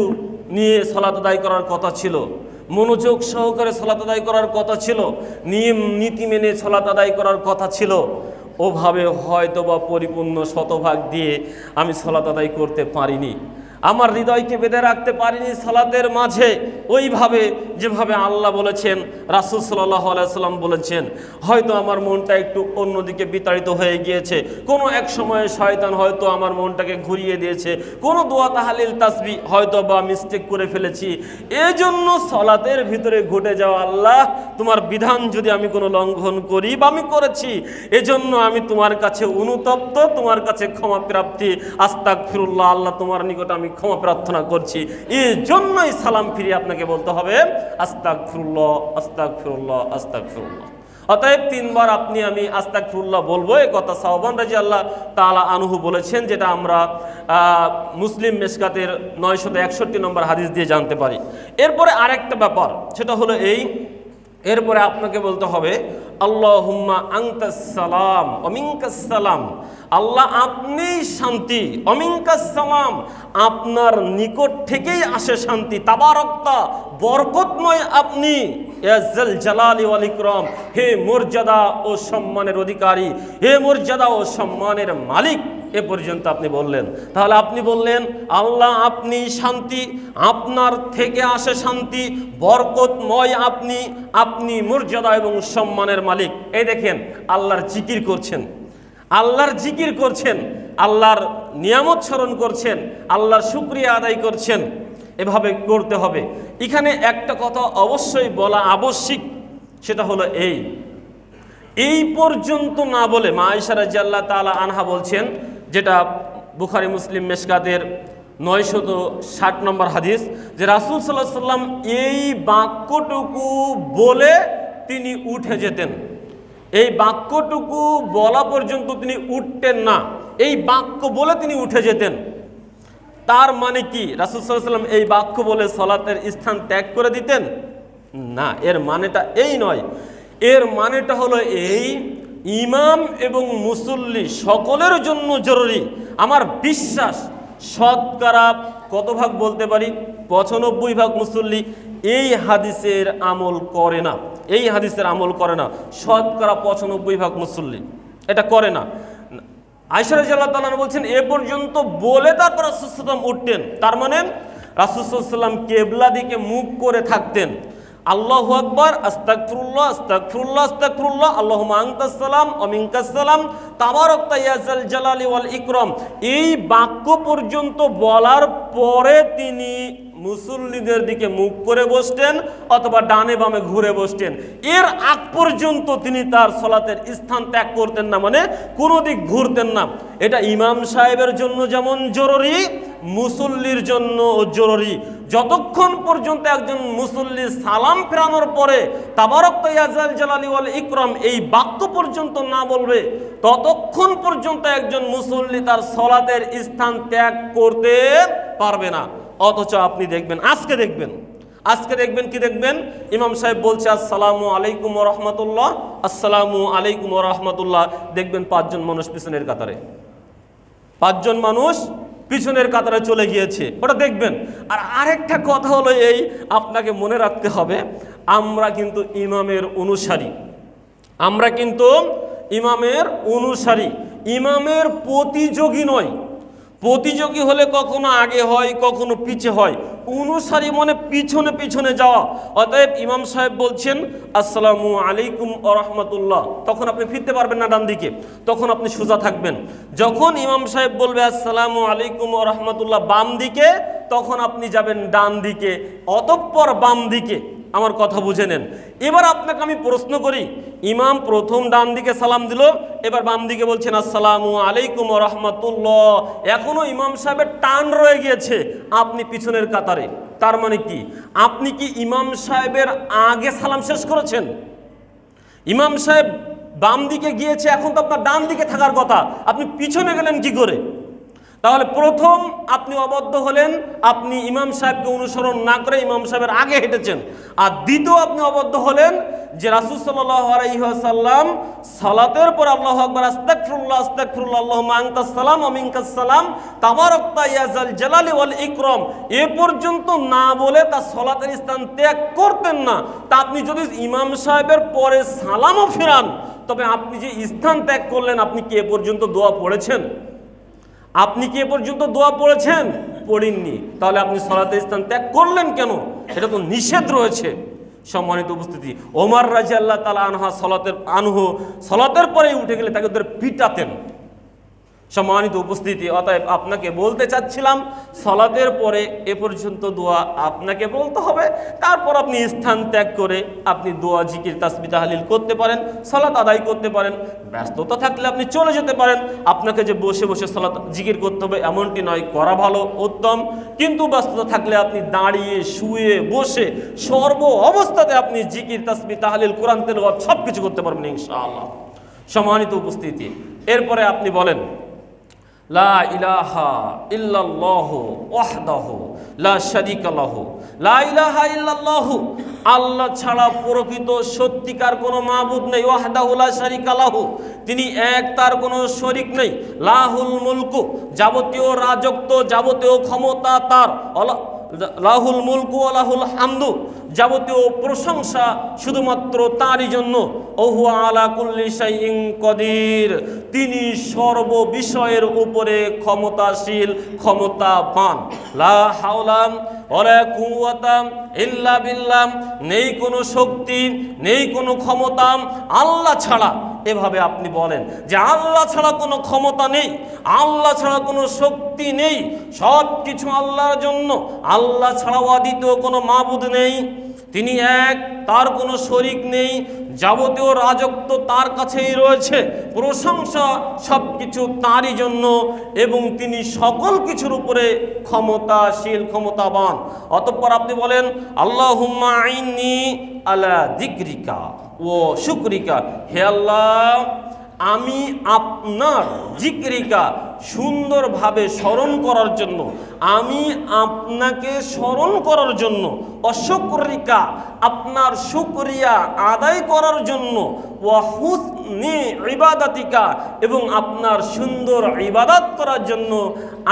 নিয়ে সালাত আদায় করার কথা ছিল, মনোযোগ সহকারে সালাত আদায় করার কথা ছিল, নিয়ম নীতি মেনে সালাত আদায় করার কথা ছিল, ওভাবে হয়তো বা পরিপূর্ণ শতভাগ দিয়ে আমি সালাত আদায় করতে পারিনি। আমার হৃদয়কে বেঁধে রাখতে পারিনি সালাতের মাঝে ওইভাবে যেভাবে আল্লাহ বলেছেন, রাসূল সাল্লাল্লাহু আলাইহি সাল্লাম বলেছেন। হয়তো আমার মনটা একটু অন্যদিকে বিতাড়িত হয়ে গিয়েছে, কোনো এক সময়ে শয়তান হয়তো আমার মনটাকে ঘুরিয়ে দিয়েছে, কোনো দোয়া তাহলিল তাসবিহ হয়তো বা মিস্টেক করে ফেলেছি। এজন্য সালাতের ভিতরে ঘটে যাওয়া আল্লাহ তোমার বিধান যদি আমি কোনো লঙ্ঘন করি বা আমি করেছি, এজন্য আমি তোমার কাছে অনুতপ্ত, তোমার কাছে ক্ষমা প্রার্থী, আস্তাগফিরুল্লাহ, আল্লাহ তোমার নিকট আমি ক্ষমা প্রার্থনা করছি। এই জন্যই সালাম ফিরিয়ে আপনাকে বলতে হবে আস্তাগফিরুল্লাহ, আস্তাগফিরুল্লাহ, আস্তাগফিরুল্লাহ। অতএব 3 বার আপনি আমি আস্তাগফিরুল্লাহ বলবো, এই কথা সাওবান রাদিয়াল্লাহু তাআলা আনহু বলেছেন, যেটা আমরা মুসলিম মিশকাতের 961 নম্বর হাদিস দিয়ে জানতে পারি। এরপরে আরেকটা ব্যাপার, সেটা হলো এই, এরপরে আপনাকে বলতে হবে আল্লাহুম্মা আনতাস সালাম ওয়া মিনকাস সালাম, আল্লাহ আপনিই শান্তি, ওয়া মিনকাস সালাম আপনার নিকট থেকেই আসে শান্তি, তাবারাকতা বরকতময় আপনি, ইয়াজ্জাল জালালি ওয়াল ইকরাম হে মর্যাদা ও সম্মানের অধিকারী, হে মর্যাদা ও সম্মানের মালিক। এ পর্যন্ত আপনি বললেন। তাহলে আপনি বললেন আল্লাহ আপনি শান্তি, আপনার থেকে আসে শান্তি, বরকতময় আপনি, আপনি মর্যাদা এবং সম্মানের মালিক। এই দেখেন আল্লাহর জিকির করছেন, আল্লাহর জিকির করছেন, আল্লাহর নিয়ামত স্মরণ করছেন, আল্লাহর শুকরিয়া আদায় করছেন। এভাবে করতে হবে। এখানে একটা কথা অবশ্যই বলা আবশ্যিক, সেটা হলো এই পর্যন্ত না বলে মা আয়েশা রাদিয়াল্লাহু তাআলা আনহা বলছেন, যেটা বুখারী মুসলিম মিশকাতের 960 নম্বর হাদিস, যে রাসূল সাল্লাল্লাহু আলাইহি সাল্লাম এই বাক্যটুকু বলে তিনি উঠে যেতেন। এই বাক্যটুকু বলা পর্যন্ত তিনি উঠতেন না, এই বাক্য বলে তিনি উঠে যেতেন। তার মানে কি রাসূল সাল্লাল্লাহু আলাইহি সাল্লাম এই বাক্য বলে সালাতের স্থান ত্যাগ করে দিতেন? না, এর মানেটা এই নয়। এর মানেটা হলো এই, ইমাম এবং মুসল্লি সকলের জন্য জরুরি। আমার বিশ্বাস শতকরা কত ভাগ বলতে পারি, 95 ভাগ মুসল্লি এই হাদিসের আমল করে না, এই হাদিসের আমল করে না। শতকরা 95 ভাগ মুসল্লি এটা করে না। আয়েশা রাদিয়াল্লাহু তাআলা বলছেন এ পর্যন্ত বলে তারপর রাসূল সাল্লাল্লাহু আলাইহি ওয়াসাল্লাম উঠতেন। তার মানে রাসূল সাল্লাল্লাহু আলাইহি ওয়াসাল্লাম কিবলা দিকে মুখ করে থাকতেন। আল্লাহু আকবার, আস্তাগফিরুল্লাহ, আস্তাগফিরুল্লাহ, আস্তাগফিরুল্লাহ, আল্লাহুম্মা আনতাস সালাম ওয়া মিনকাস সালাম, তাবারাকতা ইয়া যাল জালালি ওয়াল ইকরাম, এই বাক্য পর্যন্ত বলার পরে তিনি মুসল্লিদের দিকে মুখ করে বসতেন অথবা ডানে বামে ঘুরে বসতেন। এর আগ পর্যন্ত তিনি তার সালাতের স্থান ত্যাগ করতেন না, মানে কোনো দিক ঘুরতেন না। এটা ইমাম সাহেবের জন্য যেমন জরুরি, মুসল্লির জন্য জরুরি। যতক্ষণ পর্যন্ত একজন মুসল্লি সালাম ফেরানোর পরে তাবারাকতা ইয়া যাল জালালি ওয়াল ইকরাম এই বাক্য পর্যন্ত না বলবে, ততক্ষণ পর্যন্ত একজন মুসল্লি তার সালাতের স্থান ত্যাগ করতে পারবে না। অথচ আপনি দেখবেন, আজকে দেখবেন কি দেখবেন, ইমাম সাহেব বলছে আসসালামু আলাইকুম ওয়া রাহমাতুল্লাহ, আসসালামু আলাইকুম ওয়া রাহমাতুল্লাহ, দেখবেন 5 জন মানুষ পিছনের কাতারে, 5 জন মানুষ পিছনের কাতারে চলে গিয়েছে, ওটা দেখবেন। আর আরেকটা কথা হলো এই, আপনাকে মনে রাখতে হবে আমরা কিন্তু ইমামের অনুসারী, আমরা কিন্তু ইমামের অনুসারী, ইমামের প্রতিযোগী নয়। প্রতিযোগী হলে কখনো আগে হয়, কখনো পিছে হয়, অনুসারী মনে পিছনে পিছনে যাওয়া। অতএব ইমাম সাহেব বলছেন আসসালামু আলাইকুম ওয়া রাহমাতুল্লাহ, তখন আপনি ফিরতে পারবেন না ডান দিকে, তখন আপনি সোজা থাকবেন। যখন ইমাম সাহেব বলবে আসসালামু আলাইকুম ওয়া রাহমাতুল্লাহ বাম দিকে, তখন আপনি যাবেন ডান দিকে, অতঃপর বাম দিকে। আমার কথা বুঝে নেন। এবার আপনাকে আমি প্রশ্ন করি, ইমাম প্রথম ডান দিকে সালাম দিল, এবার বাম দিকে বলছেন আসসালামু আলাইকুম ওয়া রাহমাতুল্লাহ, এখনো ইমাম সাহেবের টান রয়ে গিয়েছে, আপনি পিছনের কাতারে। তার মানে কি আপনি কি ইমাম সাহেবের আগে সালাম শেষ করেছেন? ইমাম সাহেব বাম দিকে গিয়েছে, এখন তো আপনার ডান দিকে থাকার কথা, আপনি পিছনে গেলেন কি করে? তাহলে প্রথম আপনি অবদ্ধ হলেন, আপনি ইমাম সাহেবকে অনুসরণ না করে ইমাম সাহেবের আগে হেঁটেছেন। আর দ্বিতীয় আপনি অবদ্ধ হলেন যে রাসূল সাল্লাল্লাহু আলাইহি ওয়াসাল্লাম সালাতের পর আল্লাহু আকবার, আস্তাগফিরুল্লাহ, আস্তাগফিরুল্লাহ, আল্লাহুম্মা আনতাস সালাম ওয়া মিনকাস সালাম, তাবারাকতা ইয়া যাল জালালি ওয়াল ইকরাম এ পর্যন্ত না বলে তার সালাতের স্থান ত্যাগ করতেন না। তা আপনি যদি ইমাম সাহেবের পরে সালামও ফেরান, তবে আপনি যে স্থান ত্যাগ করলেন, আপনি কি এ পর্যন্ত দোয়া পড়েছেন? আপনি কি এ পর্যন্ত দোয়া পড়েছেন? পড়েননি, তাহলে আপনি সালাতের স্থান ত্যাগ করলেন কেন? এটা তো নিষেধ রয়েছে। সম্মানিত উপস্থিতি, ওমর রাদিয়াল্লাহু তাআলা সালাতের পরেই উঠে গেলে তাকে ওদের পিটাতেন। সম্মানিত উপস্থিতি, অতএব আপনাকে বলতে চাচ্ছিলাম সালাতের পরে এ পর্যন্ত দোয়া আপনাকে বলতে হবে, তারপর আপনি স্থান ত্যাগ করে আপনি দোয়া জিকির তাসবিহ তাহলিল করতে পারেন, সালাত আদায় করতে পারেন। ব্যস্ততা থাকলে আপনি চলে যেতে পারেন। আপনাকে যে বসে বসে সালাত জিকির করতে হবে এমনটি নয়, করা ভালো উত্তম, কিন্তু ব্যস্ততা থাকলে আপনি দাঁড়িয়ে শুয়ে বসে সর্ব অবস্থাতে আপনি জিকির তাসবিহ তাহলিল কোরআন তেলাওয়াত সব কিছু করতে পারবেন ইনশাআল্লাহ। সম্মানিত উপস্থিতি, এরপরে আপনি বলেন লা ইলাহা ইল্লাল্লাহু ওয়াহদাহু লা শারীকা লাহু, লা ইলাহা ইল্লাল্লাহু, আল্লাহ ছাড়া প্রকৃত সত্যিকার কোনো মাবুদ নেই। ওয়াহদাহু লা শারীকা লাহু, তিনি এক, তার কোনো শরীক নেই। লাহুল মুলকু, যাবতীয় রাজত্ব যাবতীয় ক্ষমতা তার। লাহুল মুলকু ওয়া লাহুল হামদু, যাবতীয় প্রশংসা শুধুমাত্র তারই জন্য। ওহু আলা কুল্লি শাইইন কদির, তিনি সর্ব বিষয়ের উপরে ক্ষমতাশীল, ক্ষমতাবান। লা হাওলা ওয়ালা কুওয়াতা ইল্লা বিল্লাহ, নেই কোনো শক্তি নেই কোনো ক্ষমতা আল্লাহ ছাড়া। এভাবে আপনি বলেন যে আল্লাহ ছাড়া কোনো ক্ষমতা নেই, আল্লাহ ছাড়া কোনো শক্তি নেই, সব কিছু আল্লাহর জন্য। আল্লাহ ছাড়া দ্বিতীয় কোনো মাবুদ নেই, তিনি এক, তার কোনো শরীক নেই, যাবতীয় রাজত্ব তার কাছেই রয়েছে, প্রশংসা সব কিছু তারই জন্য, এবং তিনি সকল কিছুর উপরে ক্ষমতাশীল, ক্ষমতাবান। অতঃপর আপনি বলেন আল্লাহুম্মা আইন্নি আলা যিকরিকা ও শুকরিকা, হে আল্লাহ আমি আপনার যিকরিকা সুন্দরভাবে স্মরণ করার জন্য, আমি আপনাকে স্মরণ করার জন্য, অশুকরিকা আপনার শুকরিয়া আদায় করার জন্য, ওয়া হুসনি ইবাদাতিকা এবং আপনার সুন্দর ইবাদত করার জন্য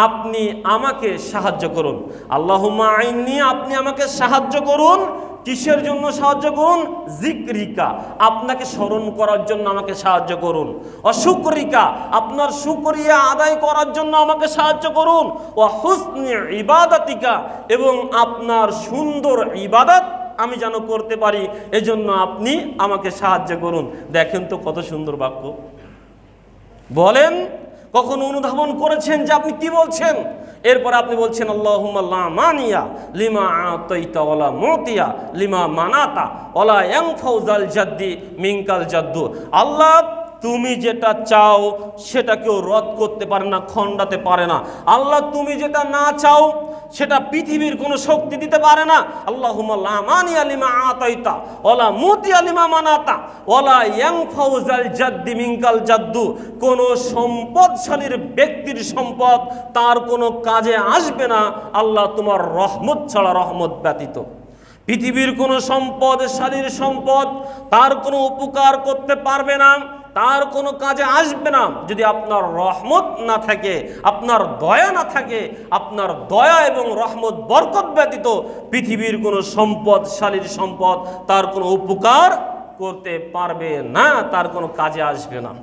আপনি আমাকে সাহায্য করুন। আল্লাহুম্মা আইন্নি, আপনি আমাকে সাহায্য করুন। কিসের জন্য সাহায্য করুন? যিকরিকা, আপনাকে স্মরণ করার জন্য আমাকে সাহায্য করুন। অশুকরিকা, আপনার শুকরিয়া আদায় করার জন্য আমাকে সাহায্য করুন। ওয়া হুসনি ইবাদাতিকা, এবং আপনার সুন্দর ইবাদত আমি যেন করতে পারি, এজন্য আপনি আমাকে সাহায্য করুন। দেখেন তো কত সুন্দর বাক্য। বলেন কখন অনুধাবন করেছেন যে আপনি কি বলছেন? এরপর আপনি বলছেন আল্লাহুম্মা লা মানিয়া লিমা আতাইতা ওয়ালা মুতিয়া লিমা মানাতা ওয়ালা ইয়ানফাউজাল জাদ্দি মিনকাল জাদ্দু, আল্লাহ তুমি যেটা চাও সেটা কেউ রদ করতে পারে না, খণ্ডাতে পারে না। আল্লাহ তুমি যেটা না চাও সেটা পৃথিবীর কোনো শক্তি দিতে পারে না। আল্লাহুম্মা লা মানিয়া লিমা আতাইতা ওয়ালা মুতিয়া লিমা মানাতা ওয়ালা ইয়ানফাউজাল জাদ্দি মিনকাল জাদ্দু, কোনো সম্পদশালীর ব্যক্তির সম্পদ তার কোনো কাজে আসবে না আল্লাহ তোমার রহমত ছাড়া, রহমত ব্যতীত। পৃথিবীর কোনো সম্পদশালীর সম্পদ তার কোনো উপকার করতে পারবে না, তার কোনো কাজে আসবে না যদি আপনার রহমত না থাকে, আপনার দয়া না থাকে। আপনার দয়া এবং রহমত বরকত ব্যতীত পৃথিবীর কোনো সম্পদশালীর সম্পদ তার কোনো উপকার করতে পারবে না, তার কোনো কাজে আসবে না।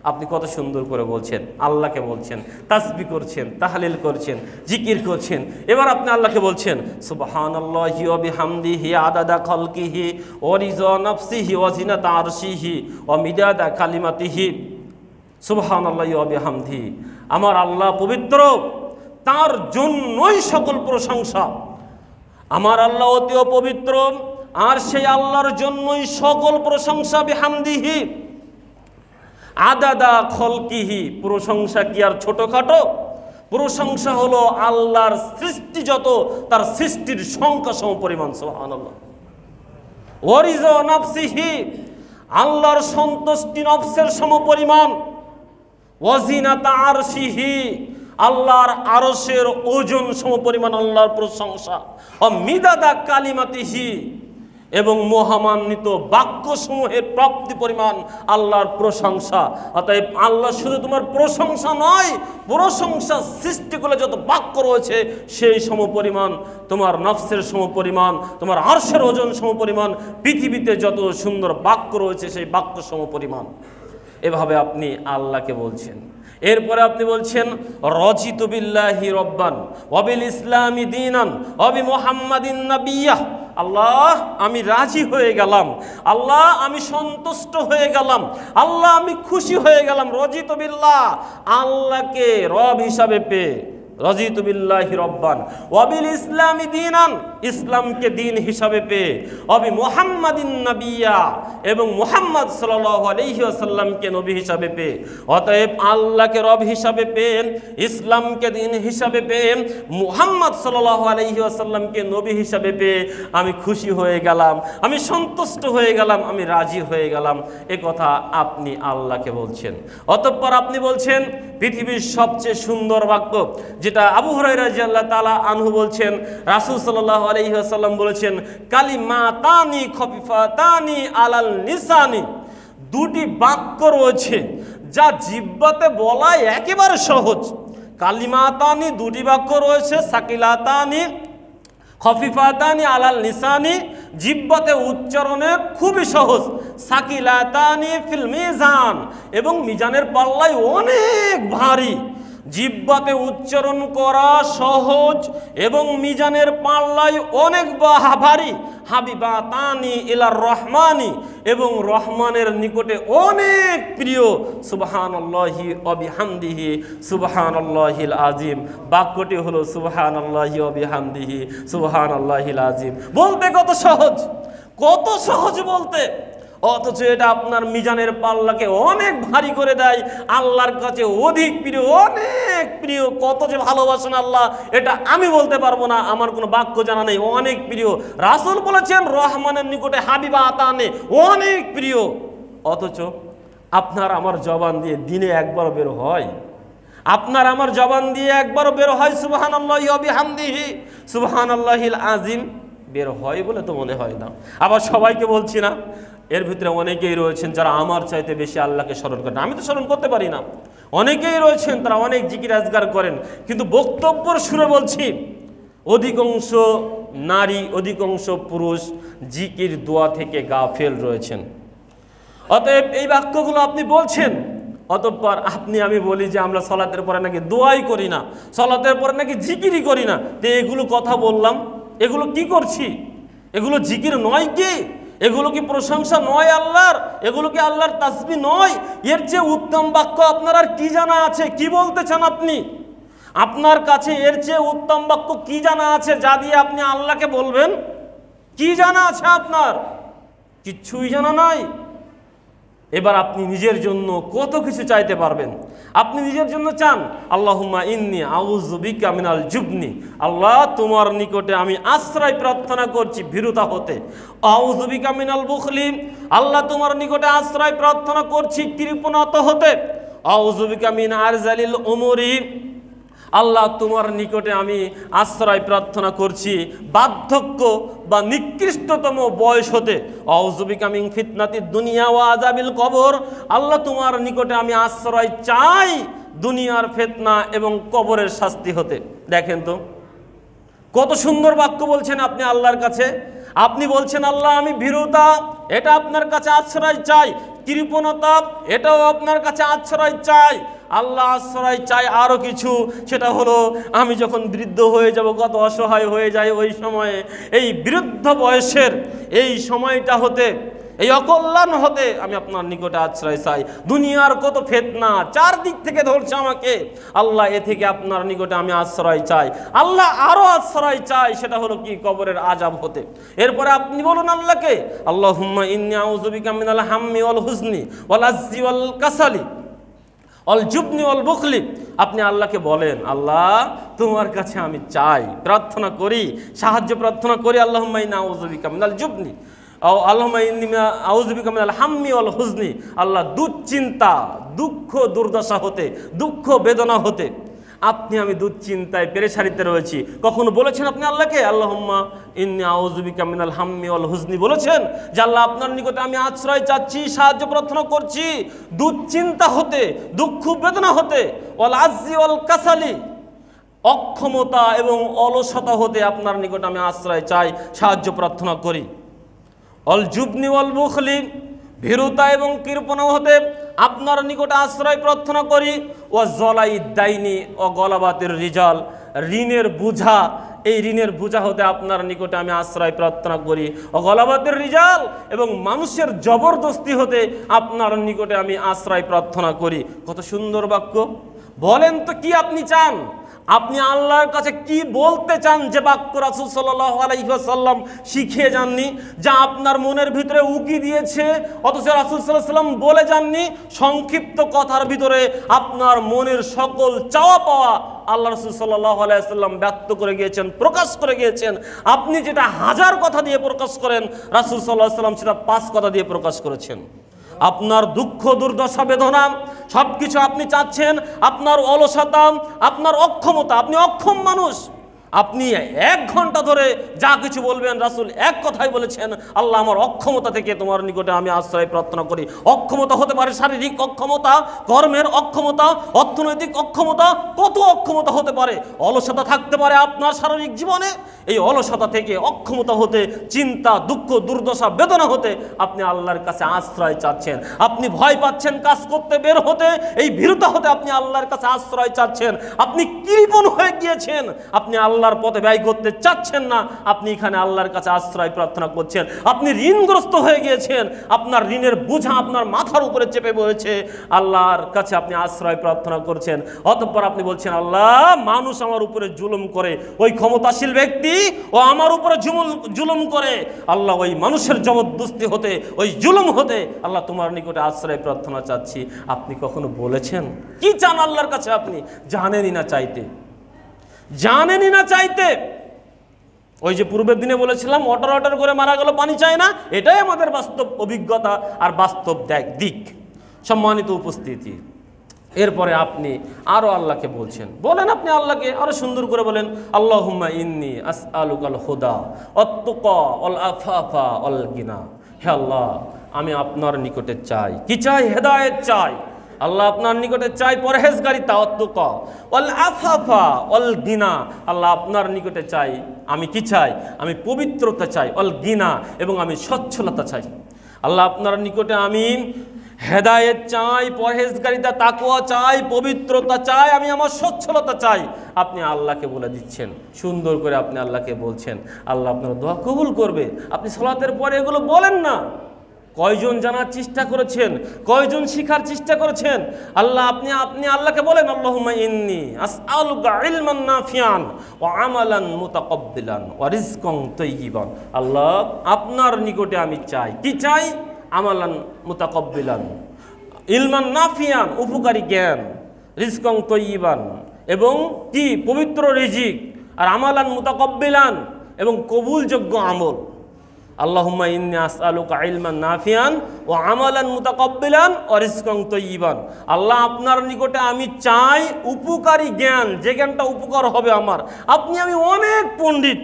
আপনি কত সুন্দর করে বলছেন, আল্লাহকে বলছেন, তাসবিহ করছেন, তাহলিল করছেন, জিকির করছেন। এবার আপনি আল্লাহকে বলছেন সুবহানাল্লাহি ওয়া বিহামদিহি আদাদা খালকিহি ওয়া রিজা নাফসিহি ওয়া জিনাতা আরশিহি ওয়া মিদাদা কালিমাতিহি। সুবহানাল্লাহি ওয়া বিহামদিহি, আমার আল্লাহ পবিত্র, তার জন্যই সকল প্রশংসা। আমার আল্লাহ অতি পবিত্র, আর সেই আল্লাহর জন্যই সকল প্রশংসা। বিহামদিহি আদাদা খলকিহি, প্রশংসা কি আর ছোটখাটো? প্রশংসা হলো আল্লাহর সৃষ্টি যত, তার সৃষ্টির সংখ্যা সম পরিমাণ। সুবহানাল্লাহ। ওয়ারিজা নাফসিহি, আল্লাহর সন্তুষ্টি নফসের সম পরিমাণ। ওয়াজিনাতা আরশিহি, আল্লাহর আরশের ওজন সম পরিমাণ আল্লাহর প্রশংসা। ও মিদাদা কালিমাতিহি, এবং মহামান্বিত বাক্যসমূহের প্রাপ্তি পরিমাণ আল্লাহর প্রশংসা। অতএব আল্লাহ শুধু তোমার প্রশংসা নয়, প্রশংসা সৃষ্টি করলে যত বাক্য রয়েছে সেই সমপরিমাণ, তোমার নফসের সমপরিমাণ, তোমার আরশের ওজন সমপরিমাণ, পৃথিবীতে যত সুন্দর বাক্য রয়েছে সেই বাক্য সমপরিমাণ। এভাবে আপনি আল্লাহকে বলছেন। এরপরে আপনি বলছেন রাজিতু বিল্লাহি রব্বান ওয়া বিল ইসলামি দীনান ওয়া বি মুহাম্মাদিন নাবিয়্যাহ। আল্লাহ আমি রাজি হয়ে গেলাম, আল্লাহ আমি সন্তুষ্ট হয়ে গেলাম, আল্লাহ আমি খুশি হয়ে গেলাম। রাজিতু বিল্লাহ, আল্লাহকে রব হিসাবে পেয়ে, রাজিতু বিল্লাহি রব্বান ওয়া বিল ইসলামি দীনান, ইসলামকে দিন হিসাবে পেয়ে, ওয়া বি মুহাম্মাদিন নাবিয়্যা, এবং মুহাম্মদ সাল্লাল্লাহু আলাইহি ওয়াসাল্লামকে নবী হিসাবে পেয়ে। অতএব আল্লাহকে রব হিসাবে পেয়ে, ইসলামকে দিন হিসাবে পেয়ে, মুহাম্মদ সাল্লাল্লাহু আলাইহি ওয়াসাল্লামকে নবী হিসাবে পেয়ে আমি খুশি হয়ে গেলাম, আমি সন্তুষ্ট হয়ে গেলাম, আমি রাজি হয়ে গেলাম। এ কথা আপনি আল্লাহকে বলছেন। অতঃপর আপনি বলছেন পৃথিবীর সবচেয়ে সুন্দর বাক্য, যেটা আবু হুরায়রা রাদিয়াল্লাহু তাআলা আনহু বলছেন, রাসূল সাল্লাল্লাহু আলাইহি ওয়াসাল্লাম বলেছেন কালিমাতানি খফিফাতানি আলাল লিসানি, দুটি বাক্য রয়েছে যা জিহ্বাতে বলা একেবারে সহজ। কালিমাতানি, দুটি বাক্য রয়েছে, সাকিলাতানি খফিফাতানি আলাল লিসানি, জিহ্বাতে উচ্চারণে খুবই সহজ। সাকিলাতানি ফিল মিজান, এবং মিজানের পাল্লায় অনেক ভারী। জিহ্বাতে উচ্চারণ করা সহজ এবং মিজানের পাল্লায় অনেক ভারী। হাবিবাতানি ইলার রহমানি, এবং রহমানের নিকটে অনেক প্রিয়। সুবহানাল্লাহি ওয়া বিহামদিহি সুবহানাল্লাহিল আযীম। বাক্যটি হলো সুবহানাল্লাহি ওয়া বিহামদিহি সুবহানাল্লাহিল আযীম। বলতে কত সহজ, কত সহজ বলতে, অথচ এটা আপনার মিজানের পাল্লাকে অনেক ভারী করে দেয়, আল্লাহর কাছে অধিক প্রিয়, অনেক প্রিয়। কত যে ভালোবাসেন আল্লাহ, এটা আমি বলতে পারবো না, আমার কোনো বাক্য জানা নেই। অনেক প্রিয়, রাসূল বলেছেন রহমানের নিকটে হাবিবা আতানে, অনেক প্রিয়। অথচ আপনার আমার জবান দিয়ে দিনে একবার বের হয়, আপনার আমার জবান দিয়ে একবারও বের হয় সুবহানাল্লাহি ওয়া বিহামদিহি সুবহানাল্লাহিল আযীম, বের হয় বলে তো মনে হয় না। আবার সবাইকে বলছি না, এর ভিতরে অনেকেই রয়েছেন যারা আমার চাইতে বেশি আল্লাহকে স্মরণ করেন, আমি তো স্মরণ করতে পারি না। অনেকেই রয়েছেন তারা অনেক জিকির আজগার করেন, কিন্তু বক্তব্যের সুরে বলছি অধিকাংশ নারী, অধিকাংশ পুরুষ জিকির দোয়া থেকে গাফেল রয়েছেন। অতএব এই বাক্যগুলো আপনি বলছেন, অতঃপর আপনি আমি বলি যে আমরা সালাতের পরে নাকি দোয়াই করি না, সালাতের পরে নাকি জিকিরই করি না। তো এগুলো কথা বললাম, এগুলো কি করছি? এগুলো জিকির নয় কি? এগুলো কি প্রশংসা নয় আল্লাহর? এগুলো কি আল্লাহর তাসবিহ নয়? এর চেয়ে উত্তম বাক্য আপনার আর কি জানা আছে? কি বলতে চান আপনি? আপনার কাছে এর চেয়ে উত্তম বাক্য কি জানা আছে যা দিয়ে আপনি আল্লাহকে বলবেন? কি জানা আছে আপনার? কিচ্ছুই জানা নাই। এবার আপনি নিজের জন্য কত কিছু চাইতে পারবেন। আপনি নিজের জন্য চান আল্লাহুম্মা ইন্নী আউযু বিকা মিনাল জুবনি, আল্লাহ তোমার নিকটে আমি আশ্রয় প্রার্থনা করছি ভীরুতা হতে। আউযু বিকা মিনাল বুখলি, আল্লাহ তোমার নিকটে আশ্রয় প্রার্থনা করছি কৃপণতা হতে। আউযু বিকা মিন আরজালিল উমুরি, আল্লাহ তোমার নিকটে আমি আশ্রয় প্রার্থনা করছি বার্ধক্য বা নিকৃষ্টতম বয়স হতে। আউযু বিকা মিন ফিতনাতিদ দুনিয়া ওয়া আযাবিল কবর, আল্লাহ তোমার নিকটে আমি আশ্রয় চাই দুনিয়ার ফিতনা এবং কবরের শাস্তি হতে। দেখেন তো কত সুন্দর বাক্য বলছেন আপনি আল্লাহর কাছে। আপনি বলছেন আল্লাহ আমি ভীরুতা, এটা আপনার কাছে আশ্রয় চাই, কৃপণতা, এটাও আপনার কাছে আশ্রয় চাই। আল্লাহ আশ্রয় চাই আরও কিছু, সেটা হলো আমি যখন বৃদ্ধ হয়ে যাব, কত অসহায় হয়ে যায় ওই সময়ে, এই বৃদ্ধ বয়সের এই সময়টা হতে, এই অকল্যাণ হতে আমি আপনার নিকটে আশ্রয় চাই। দুনিয়ার কত ফিতনা চারদিক থেকে ধরছে আমাকে, আল্লাহ এ থেকে আপনার নিকটে আমি আশ্রয় চাই। আল্লাহ আরও আশ্রয় চাই, সেটা হলো কি কবরের আযাব হতে। এরপরে আপনি বলুন আল্লাহকে আল্লাহুম্মা ইন্নী আউযু বিকা মিনাল হাম্মি ওয়াল হুজনি ওয়াল আজজি ওয়াল কাসালি অল জুবনি অল বুখলি। আপনি আল্লাহকে বলেন আল্লাহ তোমার কাছে আমি চাই, প্রার্থনা করি, সাহায্য প্রার্থনা করি। আল্লাহুম্মা ইন্নী আউযু বিকা মিনাল জুবনি আল্লাহুম্মা ইন্নী আউযু বিকা মিনাল হাম্মি ওয়াল হুজনি, আল্লাহ দুশ্চিন্তা, দুঃখ দুর্দশা হতে, দুঃখ বেদনা হতে। আপনি আমি দুশ্চিন্তায় পেরেশানিতে রয়েছি, কখনো বলেছেন আপনি আল্লাহকে আল্লাহুম্মা ইন্নী আউযু বিকা মিনাল হাম্মি ওয়াল হুজনি? বলেছেন যে আল্লাহ আপনার নিকটে আমি আশ্রয় চাচ্ছি, সাহায্য প্রার্থনা করছি দুশ্চিন্তা হতে, দুঃখ বেদনা হতে, ওয়াল আজজি ওয়াল কাসালি, অক্ষমতা এবং অলসতা হতে আপনার নিকটে আমি আশ্রয় চাই, সাহায্য প্রার্থনা করি। অল জুবনি ওয়াল বুখলি, ভীরুতা এবং কৃপণ হতে আপনার নিকটে আশ্রয় প্রার্থনা করি। ও জলাই দাইনি ও গলাবাতের রিজাল, ঋণের বোঝা, এই ঋণের বোঝা হতে আপনার নিকটে আমি আশ্রয় প্রার্থনা করি। ও গলাবাতের রিজাল, এবং মানুষের জবরদস্তি হতে আপনার নিকটে আমি আশ্রয় প্রার্থনা করি। কত সুন্দর বাক্য! বলেন তো কি আপনি চান? আপনি আল্লাহর কাছে কি বলতে চান যে বাক্য রাসূল সাল্লাল্লাহু আলাইহি ওয়াসাল্লাম শিখিয়ে যাননি, যা আপনার মনের ভিতরে উকি দিয়েছে অথচ রাসূল সাল্লাল্লাহু আলাইহি ওয়াসাল্লাম বলে যাননি? সংক্ষিপ্ত কথার ভিতরে আপনার মনের সকল চাওয়া পাওয়া আল্লাহ রাসূল সাল্লাল্লাহু আলাইহি ওয়াসাল্লাম ব্যক্ত করে গিয়েছেন, প্রকাশ করে গিয়েছেন। আপনি যেটা 1000 কথা দিয়ে প্রকাশ করেন, রাসূল সাল্লাল্লাহু আলাইহি ওয়াসাল্লাম সেটা 5 কথা দিয়ে প্রকাশ করেছেন। আপনার দুঃখ, দুর্দশা, বেদনা সব কিছু আপনি চাচ্ছেন, আপনার অলসতা, আপনার অক্ষমতা, আপনি অক্ষম মানুষ, আপনি 1 ঘন্টা ধরে যা কিছু বলবেন, রাসূল এক কথাই বলেছেন, আল্লাহ আমার অক্ষমতা থেকে তোমার নিকটে আমি আশ্রয় প্রার্থনা করি। অক্ষমতা হতে পারে শারীরিক অক্ষমতা, কর্মের অক্ষমতা, অর্থনৈতিক অক্ষমতা, কত অক্ষমতা হতে পারে। অলসতা থাকতে পারে আপনার শারীরিক জীবনে, এই অলসতা থেকে, অক্ষমতা হতে, চিন্তা, দুঃখ, দুর্দশা, বেদনা হতে আপনি আল্লাহর কাছে আশ্রয় চাচ্ছেন। আপনি ভয় পাচ্ছেন কাজ করতে বের হতে, এই ভীরুতা হতে আপনি আল্লাহর কাছে আশ্রয় চাচ্ছেন। আপনি কৃপণ হয়ে গিয়েছেন, আপনি আল্লাহর পথে ব্যয় করতে চাচ্ছেন না, আপনি এখানে আল্লাহর কাছে আশ্রয় প্রার্থনা করছেন। আপনি ঋণগ্রস্ত হয়ে গিয়েছেন, আপনার ঋণের বোঝা আপনার মাথার উপরে চেপে বসেছে, আল্লাহর কাছে আপনি আশ্রয় প্রার্থনা করছেন। অতঃপর আপনি বলছেন, আল্লাহ মানুষ আমার উপরে জুলুম করে, ওই ক্ষমতাশীল ব্যক্তি ও আমার উপরে জুলুম করে, আল্লাহ ওই মানুষের জবরদস্তি হতে, ওই জুলুম হতে আল্লাহ তোমার নিকটে আশ্রয় প্রার্থনা চাচ্ছি। আপনি কখনো বলেছেন? কি চান আল্লাহর কাছে? আপনি জানেনই না চাইতে, জানেনই না চাইতে। ওই যে পূর্বের দিনে বলেছিলাম, অটার করে মারা গেল, পানি চায় না, এটাই আমাদের বাস্তব অভিজ্ঞতা আর বাস্তব দিক। সম্মানিত উপস্থিতি, এরপরে আপনি আরো আল্লাহকে বলছেন, বলেন আপনি আল্লাহকে আরো সুন্দর করে বলেন, আল্লাহুম্মা ইন্নী আসআলুকাল হুদা ওয়াত-তুকা ওয়াল আফাফা ওয়াল গিনা। হে আল্লাহ, আমি আপনার নিকটে চাই, কি চাই? হেদায়েত চাই। আল্লাহ আপনার নিকটে চাই পরহেজগারিতা, ওয়াত-তুকা ওয়াল আফাফা ওয়াল গিনা। আল্লাহ আপনার নিকটে চাই, আমি কি চাই? আমি পবিত্রতা চাই, ওয়াল গিনা, এবং আমি সচ্ছলতা চাই। আল্লাহ আপনার নিকটে আমি হেদায়েত চাই, পরহেজগারিতা, তাকওয়া চাই, পবিত্রতা চাই, আমি আমার সচ্ছলতা চাই। আপনি আল্লাহকে বলে দিচ্ছেন, সুন্দর করে আপনি আল্লাহকে বলছেন, আল্লাহ আপনার দোয়া কবুল করবে। আপনি সালাতের পরে এগুলো বলেন না। কয়জন জানার চেষ্টা করেছেন? কয়জন শিখার চেষ্টা করেছেন? আল্লাহ আপনি আল্লাহকে বলেন, আল্লাহুম্মা ইন্নী আসআলুকা ইলমান নাফিয়ান ওয়া আমালান মুতাকাব্বিলান ওয়া রিজকান তাইয়িবান। আল্লাহ আপনার নিকটে আমি চাই, কি চাই? আমালান মুতাকাব্বিলান, ইলমান নাফিয়ান উপকারী জ্ঞান, রিজকান তাইয়িবান এবং কি পবিত্র রিজিক, আর আমালান মুতাকাব্বিলান এবং কবুলযোগ্য আমল। আল্লাহুম্মা ইন্নী আসআলুকা ইলমান নাফিয়ান ওয়া আমালান মুতাকাব্বিলান ওয়া রিজকান তাইয়িবান। আল্লাহ আপনার নিকটে আমি চাই উপকারী জ্ঞান, যে জ্ঞানটা উপকার হবে আমার। আমি অনেক পণ্ডিত,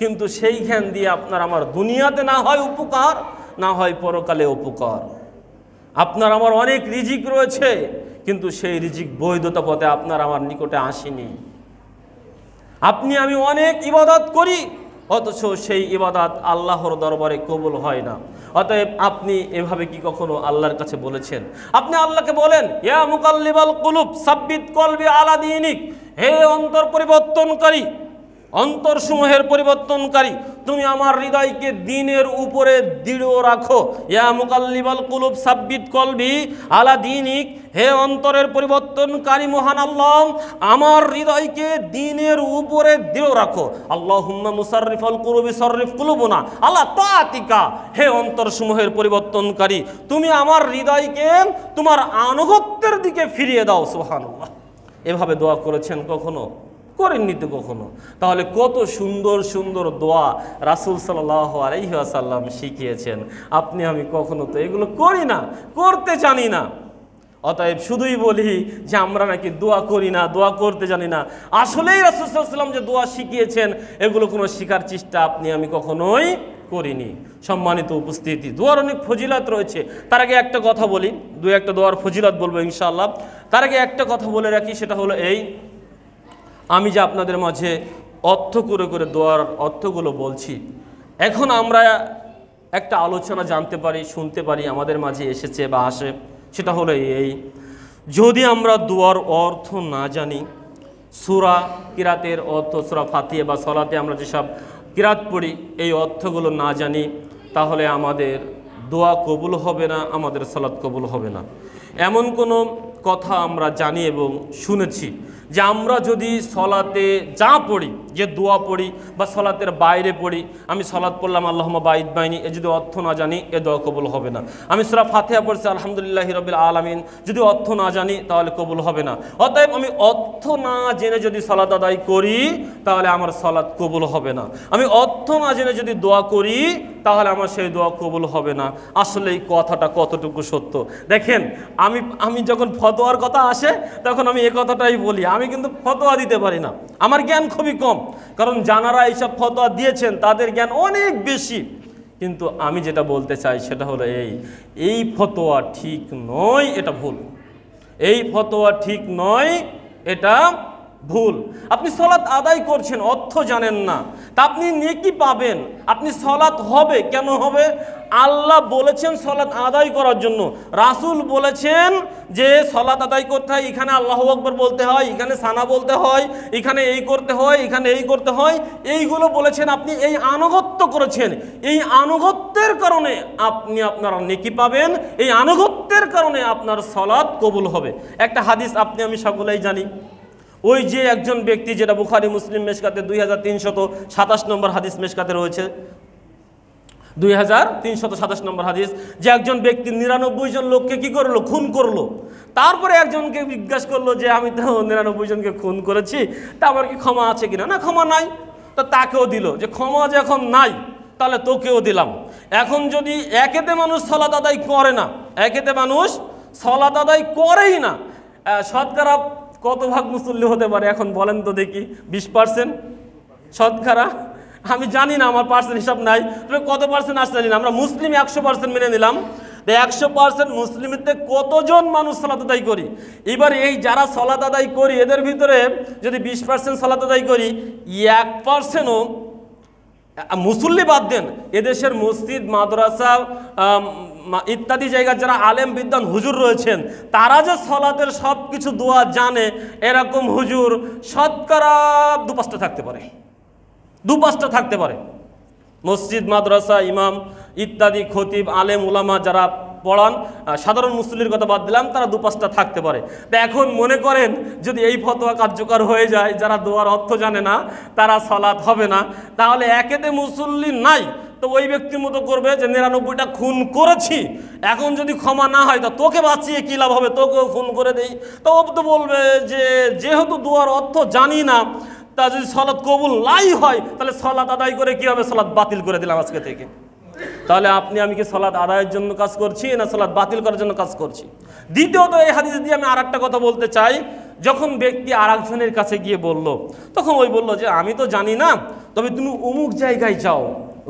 কিন্তু সেই জ্ঞান দিয়ে আপনার আমার দুনিয়াতে না হয় উপকার, না হয় পরকালে উপকার। আপনার আমার অনেক রিজিক রয়েছে, কিন্তু সেই রিজিক বৈধতা পথে আপনার আমার নিকটে আসেনি। আমি অনেক ইবাদত করি, অথচ সেই ইবাদত আল্লাহর দরবারে কবুল হয় না। অতএব আপনি এভাবে কি কখনো আল্লাহর কাছে বলেছেন? আপনি আল্লাহকে বলেন, ইয়া মুকাল্লিবাল কুলুব সাব্বিত কলবি আলা দীনিক। হে অন্তর পরিবর্তনকারী, অন্তরসমূহের পরিবর্তনকারী, তুমি আমার হৃদয়কে দ্বীনের উপরে দৃঢ় রাখো। ইয়া মুকাল্লিবাল কুলুব সাব্বিত কলবি আলা দীনিক। হে অন্তরের পরিবর্তনকারী মহান আল্লাহ, আমার হৃদয়কে দ্বীনের উপরে দৃঢ় রাখো। আল্লাহুম্মা মুসাররিফাল কুলুবি সাররিফ কুলুবনা আলা তাআতিকা। হে অন্তরসমূহের পরিবর্তনকারী, তুমি আমার হৃদয়কে তোমার আনুগত্যের দিকে ফিরিয়ে দাও। সুবহানাল্লাহ। এভাবে দোয়া করেছেন কখনো? করেননি তো কখনো। তাহলে কত সুন্দর সুন্দর দোয়া রাসূল সাল্লাল্লাহু আলাইহি ওয়াসাল্লাম শিখিয়েছেন। আমি কখনো তো এগুলো করি না, করতে জানি না। অতএব শুধুই বলি যে আমরা নাকি দোয়া করি না, দোয়া করতে জানি না। আসলেই রাসূল সাল্লাল্লাহু আলাইহি ওয়াসাল্লাম যে দোয়া শিখিয়েছেন, এগুলো কোনো শিখার চেষ্টা আমি কখনোই করিনি। সম্মানিত উপস্থিতি, দোয়ার অনেক ফজিলত রয়েছে। তার আগে একটা কথা বলি, একটা দোয়ার ফজিলত বলবো ইনশাআল্লাহ। তার আগে একটা কথা বলে রাখি, সেটা হলো এই, আমি যে আপনাদের মাঝে অর্থ করে করে দোয়ার অর্থগুলো বলছি, এখন আমরা একটা আলোচনা জানতে পারি, শুনতে পারি, আমাদের মাঝে এসেছে বা আসে, সেটা হলো এই, যদি আমরা দোয়ার অর্থ না জানি, সূরা কিরাতের অর্থ, সূরা ফাতিহা বা সলাতে আমরা যেসব কিরাত পড়ি এই অর্থগুলো না জানি, তাহলে আমাদের দোয়া কবুল হবে না, আমাদের সালাত কবুল হবে না। এমন কোনো কথা আমরা জানি এবং শুনেছি যে আমরা যদি সলাতে যা পড়ি, যে দোয়া পড়ি বা সলাতের বাইরে পড়ি, আমি সলাত পড়লাম আল্লাহুম্মা বাইদ বাইনি, এ যদি অর্থ না জানি এ দোয়া কবুল হবে না। আমি সূরা ফাতিহা পড়ছি আলহামদুলিল্লাহি রাব্বিল আলামিন, যদি অর্থ না জানি তাহলে কবুল হবে না। অতএব আমি অর্থ না জেনে যদি সলাত আদায় করি তাহলে আমার সলাত কবুল হবে না। আমি অর্থ না জেনে যদি দোয়া করি তাহলে আমার সেই দোয়া কবুল হবে না। আসলে এই কথাটা কতটুকু সত্য দেখেন, আমি যখন ফতোয়ার কথা আসে তখন আমি এই কথাটাই বলি, আমি কিন্তু ফতোয়া দিতে পারি না, আমার জ্ঞান খুবই কম, কারণ যারা এইসব ফতোয়া দিয়েছেন তাদের জ্ঞান অনেক বেশি। কিন্তু আমি যেটা বলতে চাই সেটা হলো এই ফতোয়া ঠিক নয়, এটা ভুল। এই ফতোয়া ঠিক নয়, এটা ভুল। আপনি সলাত আদায় করছেন, অর্থ জানেন না, তা আপনি নেকি পাবেন, আপনি সলাত হবে কেন হবে? আল্লাহ বলেছেন সলাত আদায় করার জন্য, রাসূল বলেছেন যে সলাত আদায় করতে হয়, এখানে আল্লাহু আকবার বলতে হয়, এখানে সানা বলতে হয়, এখানে এই করতে হয়, এখানে এই করতে হয়, এইগুলো বলেছেন। আপনি এই আনুগত্য করেছেন, এই আনুগত্যের কারণে আপনি আপনার নেকি পাবেন, এই আনুগত্যের কারণে আপনার সলাত কবুল হবে। একটা হাদিস আপনি আমি সকলেই জানি, ওই যে একজন ব্যক্তি, যেটা বুখারী মুসলিম মেশকাতে 2327 নম্বর হাদিস মেশকাতে রয়েছে, 2327 নম্বর হাদিস, যে একজন ব্যক্তি 99 জন লোককে কি করলো? খুন করলো। তারপরে একজনকে জিজ্ঞাসা করলো যে আমি তো 99 জনকে খুন করেছি, তা আমার কি ক্ষমা আছে কিনা? না, ক্ষমা নাই। তো তাকেও দিল, যে ক্ষমা যখন নাই তাহলে তোকেও দিলাম। এখন যদি একেতে মানুষ সালাত আদায় করে না, একেতে মানুষ সালাত আদায় করেই না, শতকরা কত ভাগ মুসল্লি হতে পারে এখন বলেন তো দেখি? 20% শতকরা? আমি জানি না, আমার পার্সেন্ট হিসাব নাই, তবে কত পার্সেন্ট আসতে জানি না। আমরা মুসলিম 100% মেনে নিলাম, 100% মুসলিমতে কতজন মানুষ সালাত আদায় করি? এবার এই যারা সালাত আদায় করি এদের ভিতরে যদি 20% সালাত আদায় করি, 1%ও মুসল্লি বাদ দেন, এদেশের মসজিদ, মাদ্রাসা ইত্যাদি জায়গায় যারা আলেম বিদ্বান হুজুর রয়েছেন, তারা যে সলাতের সব কিছু দোয়া জানে, এরকম হুজুর শতকরা 2-5টা থাকতে পারে, 2-5টা থাকতে পারে। মসজিদ, মাদ্রাসা, ইমাম ইত্যাদি খতিব, আলেম, উলামা যারা পড়ান, সাধারণ মুসল্লির কথা বাদ দিলাম, তারা 2-5টা থাকতে পারে। তা এখন মনে করেন যদি এই ফতোয়া কার্যকর হয়ে যায়, যারা দোয়ার অর্থ জানে না তারা সালাত হবে না, তাহলে একেতে মুসল্লি নাই, তো ওই ব্যক্তির মতো করবে যে 99টা খুন করেছি, এখন যদি ক্ষমা না হয় তা তোকে বাঁচিয়ে কী লাভ হবে, তোকেও খুন করে দেই। তো ও তো বলবে যে যেহেতু দোয়ার অর্থ জানি না, তা যদি সলাৎ কবুল নাই হয় তাহলে সলাৎ আদায় করে কী হবে? সলাৎ বাতিল করে দিলাম আজকে থেকে। তাহলে আমি কি সলাৎ আদায়ের জন্য কাজ করছি না সলাৎ বাতিল করার জন্য কাজ করছি? দ্বিতীয়ত এই হাদিস দিয়ে আমি আরেকটা কথা বলতে চাই, যখন ব্যক্তি আরেকজনের কাছে গিয়ে বলল, তখন ওই বলল যে আমি তো জানি না, তবে তুমি অমুক জায়গায় যাও,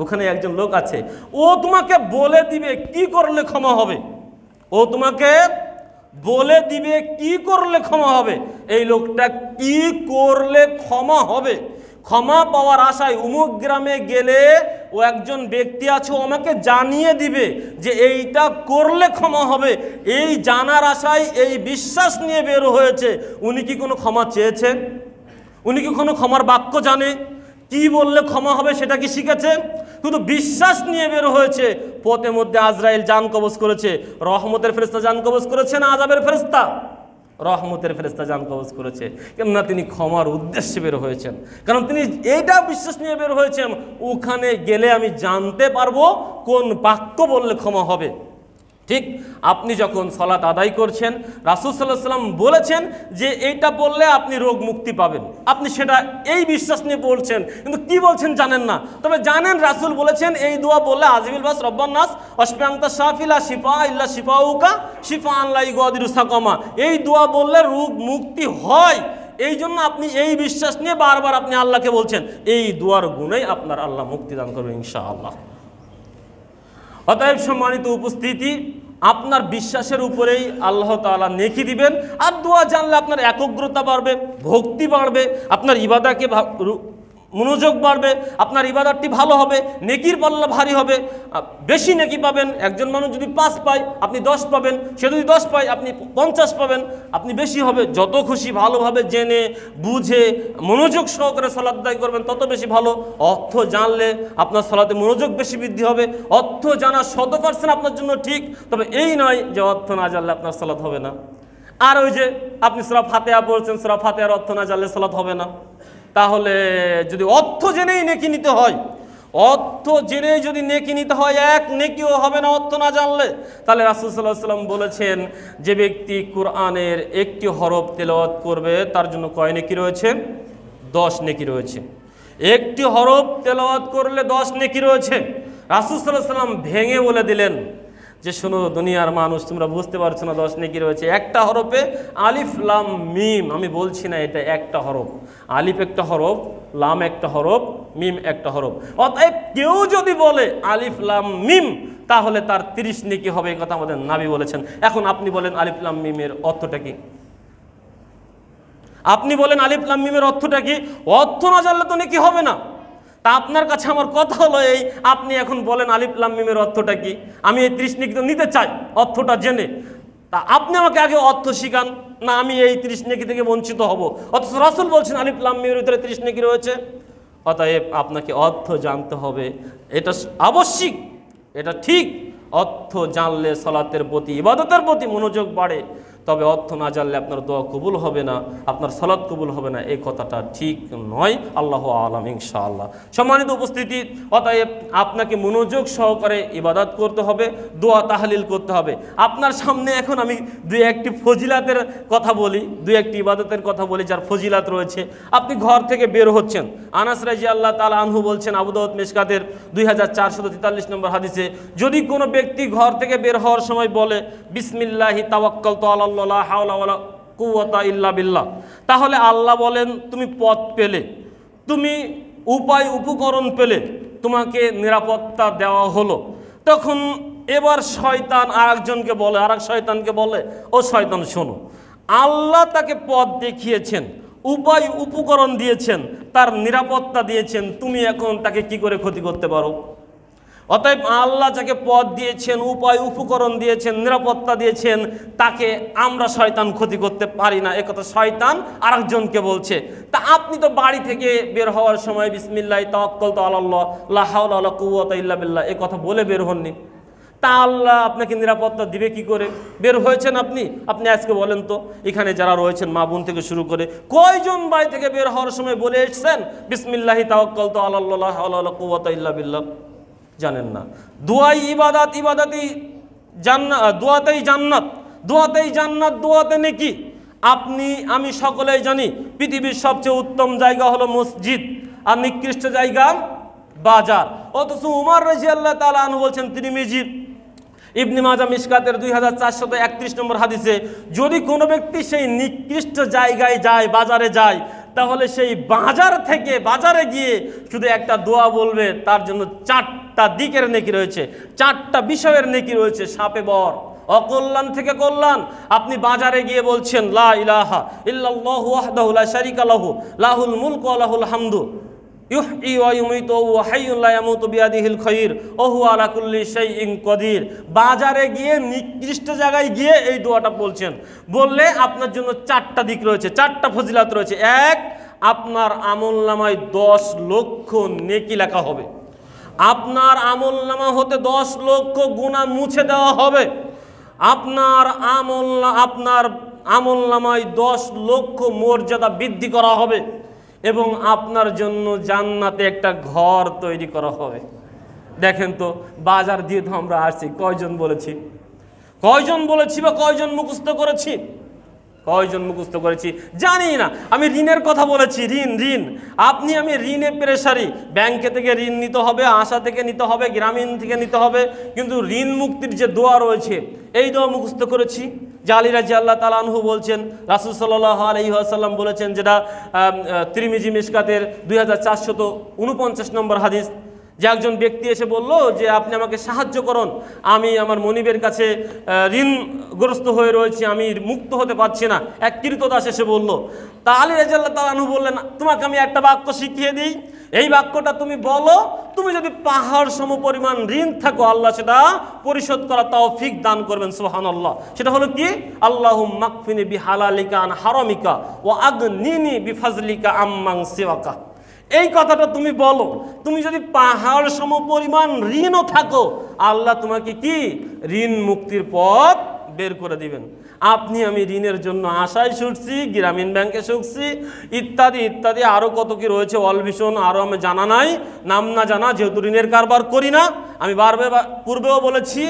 ওখানে একজন লোক আছে, ও তোমাকে বলে দিবে কি করলে ক্ষমা হবে, ও তোমাকে বলে দিবে কি করলে ক্ষমা হবে। এই লোকটা কি করলে ক্ষমা হবে, ক্ষমা পাওয়ার আশায় অমুক গ্রামে গেলে ও একজন ব্যক্তি আছে, ও আমাকে জানিয়ে দিবে যে এইটা করলে ক্ষমা হবে, এই জানার আশায়, এই বিশ্বাস নিয়ে বের হয়েছে। উনি কি কোনো ক্ষমা চেয়েছেন? উনি কি কোনো ক্ষমার বাক্য জানে? কি বললে ক্ষমা হবে সেটা কি শিখেছে? শুধু বিশ্বাস নিয়ে বের হয়েছে। পথের মধ্যে আজরাইল জান কবজ করেছে, রহমতের ফেরেশতা জান কবজ করেছে না আযাবের ফেরেশতা? রহমতের ফেরেশতা জান কবজ করেছে, কেননা তিনি ক্ষমার উদ্দেশ্যে বের হয়েছেন, কারণ তিনি এইটা বিশ্বাস নিয়ে বের হয়েছেন ওখানে গেলে আমি জানতে পারবো কোন বাক্য বললে ক্ষমা হবে। ঠিক আপনি যখন সালাত আদায় করছেন, রাসূল সাল্লাল্লাহু আলাইহি ওয়াসাল্লাম বলেছেন যে এইটা বললে আপনি রোগ মুক্তি পাবেন, আপনি সেটা এই বিশ্বাস নিয়ে বলছেন, কিন্তু কি বলছেন জানেন না। তবে জানেন রাসূল বলেছেন এই দোয়া বললে আজিবিল বাস রব্বান নাস ওয়াশফিআনতা শাফিলা শিফা ইল্লা শিফাউকা শিফাআন লা ইগাদিরু সাকামা, এই দোয়া বললে রোগ মুক্তি হয়। এই জন্য আপনি এই বিশ্বাস নিয়ে বারবার আপনি আল্লাহকে বলছেন, এই দোয়ার গুণেই আপনার আল্লাহ মুক্তি দান করবে ইনশাআল্লাহ। অতএব সম্মানিত উপস্থিতি, আপনার বিশ্বাসের উপরেই আল্লাহ তাআলা নেকি দিবেন। আর দোয়া জানলে আপনার একগ্রতা বাড়বে, ভক্তি বাড়বে, আপনার ইবাদাকে মনোযোগ বাড়বে, আপনার ইবাদতটি ভালো হবে, নেকির পাল্লা ভারী হবে, বেশি নেকি পাবেন। একজন মানুষ যদি 5 পায় আপনি 10 পাবেন, সে যদি 10 পায় আপনি 50 পাবেন, আপনি বেশি হবে। যত খুশি ভালোভাবে জেনে বুঝে মনোযোগ সহকারে সালাত আদায় করবেন তত বেশি ভালো। অর্থ জানলে আপনার সালাতে মনোযোগ বেশি বৃদ্ধি হবে। অর্থ জানা 100% আপনার জন্য ঠিক, তবে এই নয় যে অর্থ না জানলে আপনার সালাত হবে না। আর ওই যে আপনি সূরা ফাতিহা পড়ছেন, সূরা ফাতিহার অর্থ না জানলে সালাত হবে না। তাহলে যদি অর্থ জেনেই নেকি নিতে হয়, অর্থ জেনে যদি নেকি নিতে হয়, এক নেকিও হবে না অর্থ না জানলে। তাহলে রাসূল সাল্লাল্লাহু আলাইহি ওয়াসাল্লাম বলেছেন, যে ব্যক্তি কোরআনের একটি হরফ তেলাওয়াত করবে তার জন্য কয় নেকি রয়েছে? 10 নেকি রয়েছে। একটি হরফ তেলাওয়াত করলে 10 নেকি রয়েছে। রাসূল সাল্লাল্লাহু আলাইহি ওয়াসাল্লাম ভেঙে বলে দিলেন যে শোনো দুনিয়ার মানুষ, তোমরা বুঝতে পারছো না 10 নেকি রয়েছে। একটা হরফে আলিফ লাম মিম, আমি বলছি না এটা একটা হরফ, আলিফ একটা হরফ, লাম একটা হরফ, মিম একটা হরফ। অতএব কেউ যদি বলে আলিফ লাম মিম তাহলে তার 30 নেকি হবে, এই কথা আমাদের নবী বলেছেন। এখন আপনি বলেন আলিফ লাম মিমের অর্থটা কি? আপনি বলেন আলিফ লাম মিমের অর্থটা কি? অর্থ না জানলে তো নেকি হবে না। তা আপনার কাছে আমার কথা হলো এই, আপনি এখন বলেন আলিফ লাম মিমের অর্থটা কি? আমি এই 30 নেকি তো নিতে চাই অর্থটা জেনে। তা আপনি আমাকে আগে অর্থ শিখান, না আমি এই 30 নেকি থেকে বঞ্চিত হব। অথচ রাসূল বলছেন আলিফ লাম মিমের ভিতরে 30 নেকি রয়েছে। অতএব আপনাকে অর্থ জানতে হবে, এটা আবশ্যিক, এটা ঠিক। অর্থ জানলে সালাতের প্রতি, ইবাদতের প্রতি মনোযোগ বাড়ে। তবে অর্থ না জানলে আপনার দোয়া কবুল হবে না, আপনার সালাত কবুল হবে না, এই কথাটা ঠিক নয়। আল্লাহু আলাম ইনশাআল্লাহ। সম্মানিত উপস্থিতি, অতএব আপনাকে মনোযোগ সহকারে ইবাদত করতে হবে, দোয়া তাহলিল করতে হবে। আপনার সামনে এখন আমি দুই একটি ফজিলাতের কথা বলি, দুই একটি ইবাদতের কথা বলি যার ফজিলাত রয়েছে। আপনি ঘর থেকে বের হচ্ছেন, আনাস রাদিয়াল্লাহু তাআলা আনহু বলছেন, আবু দাউদ মিশকাতের 2443 নম্বর হাদিসে, যদি কোনো ব্যক্তি ঘর থেকে বের হওয়ার সময় বলে বিসমিল্লাহি তাওয়াক্কালতু আলাল্লাহ লা হাওলা ওয়ালা কুওয়াতা ইল্লা বিল্লাহ, তাহলে আল্লাহ বলেন তুমি পথ পেলে, তুমি উপকরণ পেলে, তোমাকে নিরাপত্তা দেওয়া হলো। তখন এবার শয়তান আরেকজনকে বলে, আরেক শয়তানকে বলে, ও শয়তান শোনো, আল্লাহ তাকে পথ দেখিয়েছেন, উপকরণ দিয়েছেন, তার নিরাপত্তা দিয়েছেন, তুমি এখন তাকে কি করে ক্ষতি করতে পারো? অতএব আল্লাহ যাকে পথ দিয়েছেন, উপকরণ দিয়েছেন, নিরাপত্তা দিয়েছেন, তাকে আমরা শয়তান ক্ষতি করতে পারি না। একথা শয়তান আরেকজনকে বলছে। তা আপনি তো বাড়ি থেকে বের হওয়ার সময় বিসমিল্লাহি তাওয়াক্কালতু আলাল্লাহ লা হাওলা ওয়ালা কুওয়াতা ইল্লা বিল্লাহ এই কথা বলে বের হননি। তা আল্লাহ আপনাকে নিরাপত্তা দিবে কি করে? বের হয়েছেন আপনি আজকে বলেন তো, এখানে যারা রয়েছেন মা বোন থেকে শুরু করে, কয়জন বাড়ি থেকে বের হওয়ার সময় বলে এসেছেন বিসমিল্লাহি তাওয়াক্কালতু আলাল্লাহ লা হাওলা ওয়ালা কুওয়াতা ইল্লা বিল্লাহ? জানেন না। দোয়াই ইবাদত, ইবাদতই জান্নাত, দোয়াতেই জান্নাত, দোয়াতেই জান্নাত, দোয়াতে নেকি। আপনি আমি সকলেই জানি পৃথিবীর সবচেয়ে উত্তম জায়গা হলো মসজিদ, আর নিকৃষ্ট জায়গা বাজার। অথচ উমর রাদিয়াল্লাহু তাআলা আনহু বলছেন, তিরমিজি ইবনে মাজাহ মিশকাতের 2431 নম্বর হাদিসে, যদি কোনো ব্যক্তি সেই নিকৃষ্ট জায়গায় যায়, বাজারে যায়, তাহলে সেই বাজার থেকে বাজারে গিয়ে শুধু একটা দোয়া বলবে, তার জন্য 4টা দিকের নেকি রয়েছে, 4টা বিষয়ের নেকি রয়েছে। সাপে বর, অকল্যাণ থেকে কল্যাণ। আপনি বাজারে গিয়ে বলছেন লা ইলাহা ইল্লাল্লাহু ওয়াহদাহু লা শারীকা লাহু লাহুল মুলকু ওয়া লাহুল হামদু ইউহয়ি ওয়া ইউমীতু ওয়া হাইয়্যুন লা ইয়ামুতু বিয়াদিহিল খায়র ওয়া হুয়া আলা কুল্লি শাইইন কাদির। বাজারে গিয়ে নিকৃষ্ট জায়গায় গিয়ে এই দোয়াটা বলছেন, বললে আপনার জন্য 4টা দিক রয়েছে, 4টা ফজিলাত রয়েছে। এক, আপনার আমলনামায় 10 লক্ষ নেকি লেখা হবে, আপনার আমলনামা হতে 10 লক্ষ গুনাহ মুছে দেওয়া হবে, আপনার আমলনামায় 10 লক্ষ মর্যাদা বৃদ্ধি করা হবে, এবং আপনার জন্য জান্নাতে একটা ঘর তৈরি করা হবে। দেখেন তো, বাজার দিয়ে তো আমরা আসছি, কয়জন বলেছি বা কয়জন মুখস্থ করেছি? কয়জন মুখস্থ করেছি জানি না। আমি ঋণের কথা বলেছি, ঋণ আমি ঋণে পেরেশারি। ব্যাংকে থেকে ঋণ নিতে হবে, আশা থেকে নিতে হবে, গ্রামীণ থেকে নিতে হবে, কিন্তু ঋণ মুক্তির যে দোয়া রয়েছে এই দোয়া মুখস্থ করেছি। যে আলী রাদিয়াল্লাহু তাআলা আনহু বলছেন, রাসূল সাল্লাল্লাহু আলাইহি ওয়াসাল্লাম বলেছেন, যেটা তিরমিজি মিশকাতের 2449 নম্বর হাদিস, যে একজন ব্যক্তি এসে বলল যে আপনি আমাকে সাহায্য করুন, আমি আমার মনিবের কাছে ঋণগ্রস্ত হয়ে রয়েছি, আমি মুক্ত হতে পারছি না। এক কৃতদাস এসে বলল। তা আলী রাদিয়াল্লাহু তাআলা আনহু বললেন, তোমাকে আমি একটা বাক্য শিখিয়ে দিই, এই বাক্যটা তুমি বলো, তুমি যদি পাহাড় সম পরিমাণ ঋণ থাকো আল্লাহ সেটা পরিশোধ করা তৌফিক দান করবেন। সুবহানাল্লাহ। সেটা হলো কি? আল্লাহুম্মা কফিনি বিহালালিকা আন হারামিকা ওয়া আগনিনি বিফাজলিকা আম্মান সিওয়াকা। এই কথাটা তুমি বলো। তুমি যদি পাহাড় সম পরিমাণ ঋণও থাকো, আল্লাহ তোমাকে কি ঋণ মুক্তির পথ বের করে দিবেন। আপনি আমি ঋণের জন্য আশায় ছুটছি, গ্রামীণ ব্যাংকে ছুটছি, ইত্যাদি ইত্যাদি আরও কত কি রয়েছে অলভিশন, আরও আমি জানা নাই, নাম না জানা, যেহেতু ঋণের কারবার করি না। আমি পূর্বেও বলেছি,